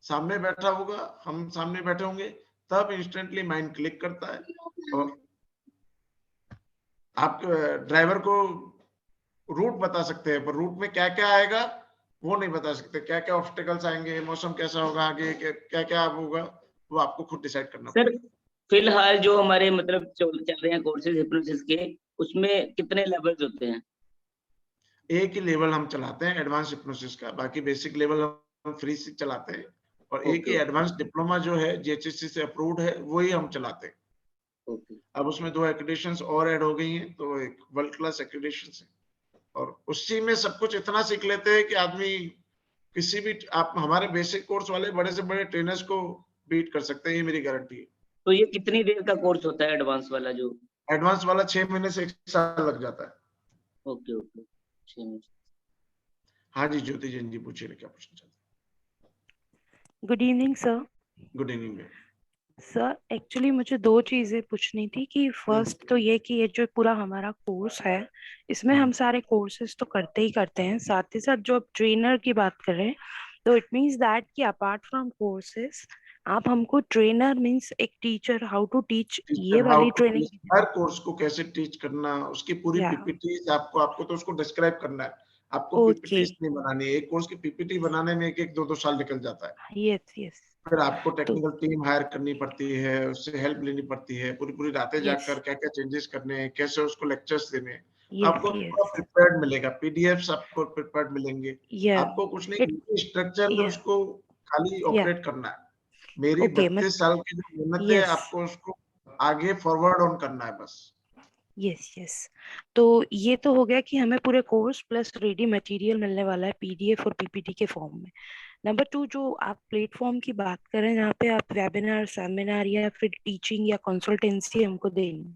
सामने बैठा होगा, हम सामने बैठे होंगे, तब इंस्टेंटली माइंड क्लिक करता है। और आप ड्राइवर को रूट बता सकते हैं, पर रूट में क्या क्या आएगा वो नहीं बता सकते। क्या क्या ऑब्स्टेकल्स आएंगे, मौसम कैसा होगा आगे, क्या क्या होगा, वो आपको खुद डिसाइड करना सर फिलहाल जो हमारे मतलब चल रहे हैं कोर्सेज हिप्नोसिस के, उसमें कितने लेवल्स होते हैं? एक ही लेवल हम चलाते हैं एडवांस हिप्नोसिस का, बाकी बेसिक लेवल हम फ्री से चलाते हैं। और एक ही एडवांस डिप्लोमा जो है जीएचएससी से अप्रूव्ड है, वही हम चलाते हैं। अब उसमें 2 एक्रेडिटेशंस और ऐड हो गई हैं, तो एक वर्ल्ड क्लास एक्रेडिटेशंस है, और उसी में सब कुछ इतना सीख लेते हैं कि आदमी किसी भी, आप हमारे बेसिक कोर्स वाले बड़े से बड़े ट्रेनर्स को बीट कर सकते हैं, ये मेरी गारंटी है। तो ये कितनी देर का कोर्स होता है एडवांस वाला? जो एडवांस वाला 6 महीने से 1 साल लग जाता है। ओके ओके, 6 महीने। हाँ जी ज्योति जैन जी पूछिए, क्या पूछना चाहते हैं? Good evening sir. Good evening ma'am. Sir actually मुझे 2 चीजें पूछनी थी कि फर्स्ट तो ये कि ये जो पूरा हमारा कोर्स है, इसमें हम सारे कोर्सेज तो करते ही करते हैं, साथ ही साथ जो आप ट्रेनर की बात कर रहे हैं, तो इट मीन्स दैट कि अपार्ट फ्रॉम कोर्सेज आप हमको ट्रेनर मीन्स एक टीचर, हाउ टू टीच, ये वाली ट्रेनिंग? हर कोर्स को कैसे टीच करना, उसकी पूरी पीपीटीज आपको तो उसको डिस्क्राइब करना है। आपको पीपीटीज नहीं बनानी है। एक कोर्स की पीपीटी बनाने में 1-2 साल निकल जाता है। यस। फिर आपको टेक्निकल टीम हायर करनी पड़ती है, उससे हेल्प लेनी पड़ती है, पूरी रातें जाकर क्या क्या चेंजेस करने हैं, कैसे उसको लेक्चर्स देने हैं। आपको पूरा प्रिपेयर्ड मिलेगा, पीडीएफ्स आपको प्रिपेयर्ड मिलेंगे। आपको कुछ नहीं, स्ट्रक्चर में उसको खाली ऑपरेट करना है। मेरी 32 साल की जो मेहनत है, आपको उसको आगे फॉरवर्ड ऑन करना है बस। यस। तो ये तो हो गया कि हमें पूरे कोर्स प्लस रेडी मटेरियल मिलने वाला है पीडीएफ और पीपीटी के फॉर्म में। नंबर 2, जो आप प्लेटफॉर्म की बात करें जहाँ पे आप वेबिनार, सेमिनार या फिर टीचिंग या कंसल्टेंसी हमको देनी,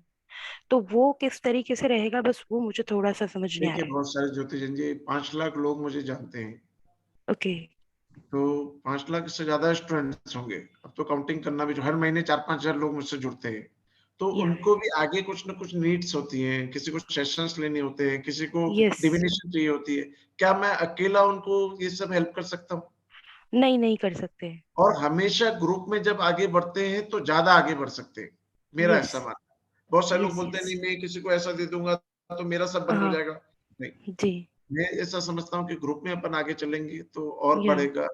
तो वो किस तरीके से रहेगा, बस वो मुझे थोड़ा सा समझ नहीं आ देखिए रहा है। बहुत सारे ज्योतिषी जी, 5 लाख लोग मुझे जानते हैं, ओके। तो 5 लाख से ज्यादा स्टूडेंट्स होंगे। अब तो काउंटिंग करना भी, जो हर महीने 4-5 हजार लोग मुझसे जुड़ते हैं, तो या उनको भी आगे कुछ ना कुछ नीड्स होती हैं, किसी को सेशंस लेने होते हैं, किसी को यस। डिविनेशन चाहिए होती है। क्या मैं अकेला उनको ये सब हेल्प कर सकता हूँ? नहीं, नहीं कर सकते। और हमेशा ग्रुप में जब आगे बढ़ते हैं तो ज्यादा आगे बढ़ सकते हैं, मेरा यस, ऐसा मानना है। बहुत सारे लोग यस, बोलते हैं यस। नहीं मैं किसी को ऐसा दे दूंगा तो मेरा सब बंद हो हाँ जाएगा। नहीं, जी। मैं ऐसा समझता हूँ कि ग्रुप में अपन आगे चलेंगे तो और या बढ़ेगा।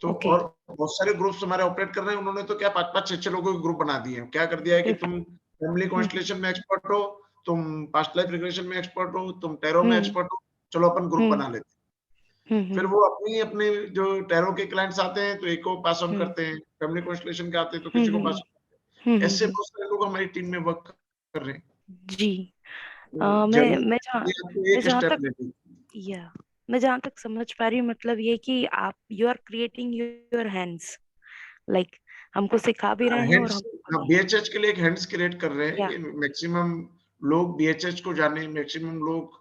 तो ओके। और बहुत सारे ग्रुप्स हमारे ऑपरेट कर रहे हैं, उन्होंने तो क्या 5-5 6-6 लोगों के ग्रुप बना दिए हैं। क्या कर दिया है कि तुम फैमिली कॉन्स्टलेशन में एक्सपर्ट हो, तुम पास्ट लाइफ रिग्रेशन में एक्सपर्ट हो, तुम टैरो में एक्सपर्ट हो, चलो अपन ग्रुप बना लेते हैं। फिर वो अपनी अपने जो टैरो के क्लाइंट्स आते हैं तो एक को पास ऑन करते हैं, फैमिली कॉन्स्टलेशन के आते हैं तो किसी को पास ऑन करते हैं। ऐसे बहुत सारे लोग हमारी टीम में वर्क कर रहे हैं। जी। तो मैं जरूर मैं जहाँ ये आपको मैं एक जहाँ स्टेप तक लेनी या मैं जहाँ तक समझ पा रही हूँ, मतलब ये कि आप you are creating your hands, like हमको सिखा भी रहे हैं और हैंड्स। हम बीएचएच के लिए एक हैंड्स क्रिएट कर रहे हैं या कि मैक्सिमम लोग बीएचएच को जाने, मैक्सिमम लोग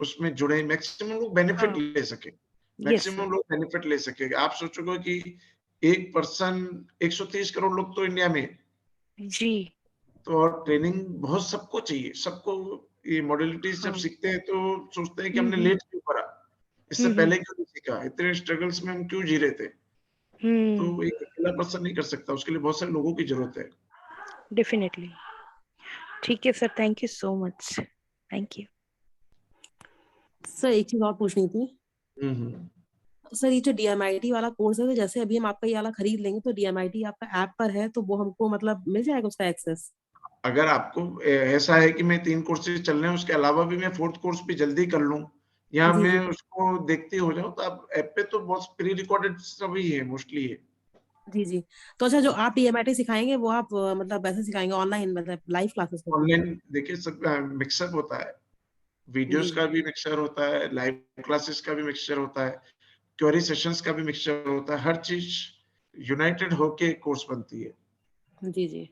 उसमें जुड़े, मैक्सिमम लोग बेनिफिट हाँ ले सके, यस सर मैक्सिमम लोग बेनिफिट ले सके। आप सोचोगे कि एक पर्सन 130 करोड़ लोग तो इंडिया में, जी। तो और ट्रेनिंग बहुत सबको चाहिए, सबको। ये मॉडलिटीज जब हाँ सीखते हैं तो सोचते हैं कि हमने लेट क्यों करा, इससे हम्म पहले क्यों नहीं सीखा, इतने स्ट्रगल्स में हम क्यों जी रहे थे। तो हम्म एक अकेला पर्सन नहीं कर सकता, उसके लिए बहुत सारे लोगों की जरूरत है। डेफिनेटली। ठीक है sir, thank you so much. Thank you. Sir एक चीज और पूछनी थी। हम्म। सर ये जो डीएमआईटी वाला कोर्स है, तो जैसे अभी हम आपका ये वाला खरीद लेंगे तो डीएमआईटी आपका ऐप पर है, तो वो हमको मतलब मिल जाएगा उसका एक्सेस? अगर आपको ऐसा है कि मैं 3 कोर्सेज चल रहे हैं, उसके अलावा भी मैं 4th कोर्स भी जल्दी कर लूं, या जी मैं जी उसको देखते हो जाऊं, तो आप ऐप पे तो बहुत प्री रिकॉर्डेड सभी है मोस्टली है। जी जी। तो अच्छा, जो आप डीएमआईटी सिखाएंगे वो आप मतलब वैसे सिखाएंगे ऑनलाइन, मतलब लाइव क्लासेस होगी? ऑनलाइन देखिए सब मिक्सअप होता है, वीडियोस जी का भी मिक्सचर होता है, लाइव क्लासेस का भी मिक्सचर होता है, क्वेरी सेशंस का भी मिक्सचर होता है, हर चीज यूनाइटेड होके कोर्स बनती है। जी जी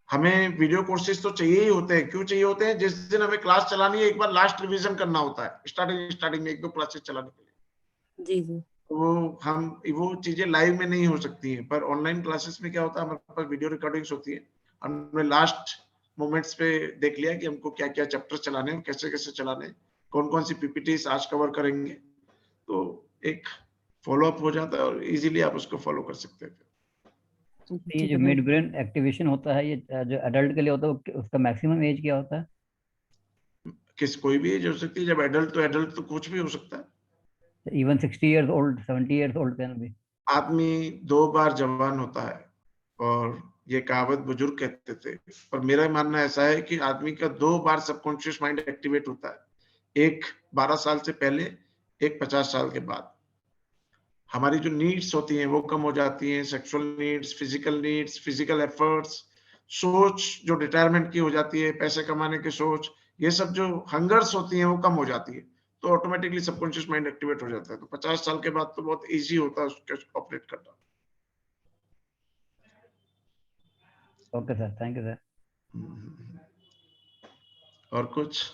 हमें वीडियो कोर्सेज तो चाहिए ही होते हैं। क्यों चाहिए होते हैं? जिस दिन हमें क्लास चलानी है, एक बार लास्ट रिवीजन करना होता है, स्टार्टिंग में 1-2 क्लासेस चलाने के लिए। जी जी तो वो चीजें लाइव में नहीं हो सकती हैं, पर ऑनलाइन क्लासेस में क्या होता है, हमारे पास वीडियो रिकॉर्डिंग्स होती है। हमने लास्ट मोमेंट्स पे देख लिया कि हमको क्या क्या चैप्टर चलाने हैं, कैसे कैसे चलाने हैं, कौन कौन सी पीपीटीज आज कवर करेंगे, तो एक फॉलो अप हो जाता है और इजीली आप उसको फॉलो कर सकते हैं। ये ठीक जो है मिड सर। ब्रेन एक्टिवेशन होता है, ये जो एडल्ट के लिए होता है, उसका मैक्सिमम एज क्या होता है? कोई भी एज हो सकती है, जब एडल्ट तो कुछ भी हो सकता है। Even 60 years old, 70 years old can be? आदमी 2 बार जवान होता है, और ये कहावत बुजुर्ग कहते थे, पर मेरा मानना ऐसा है कि आदमी का 2 बार सबकॉन्शियस माइंड एक्टिवेट होता है, एक 12 साल से पहले, एक 50 साल के बाद। हमारी जो नीड्स होती हैं वो कम हो जाती हैं, सेक्सुअल नीड्स, फिजिकल एफर्ट्स, सोच जो रिटायरमेंट की हो जाती है, पैसे कमाने की सोच, ये सब जो हंगर्स होती हैं वो कम हो जाती है, तो ऑटोमेटिकली सबकॉन्शियस माइंड एक्टिवेट हो जाता है। तो 50 साल के बाद तो बहुत इजी होता है उसके ऑपरेट करना। Okay sir, thank you sir. और कुछ?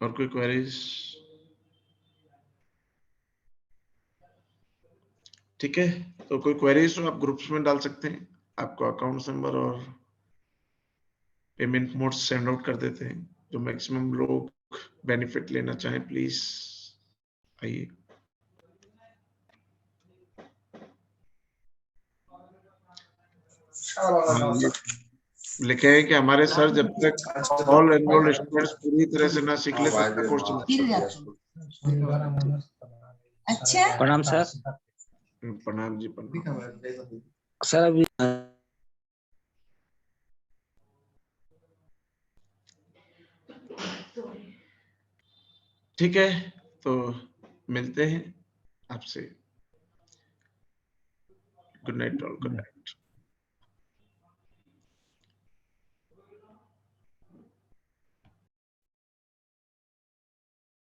और कोई क्वेरीज? ठीक है, तो कोई क्वेरीज हो आप ग्रुप्स में डाल सकते हैं, आपको अकाउंट नंबर और पेमेंट मोड सेंड आउट कर देते हैं। जो मैक्सिमम लोग बेनिफिट लेना चाहें प्लीज आइए। हाँ, लिखे हैं कि हमारे सर जब तक ऑल एनरोल्ड स्टूडेंट्स पूरी तरह से ना सीख ले तब तक कोर्स अच्छा प्रणाम सर। प्रणाम जी, प्रणाम। सर अभी ठीक है, तो मिलते हैं आपसे। Good night all, good night.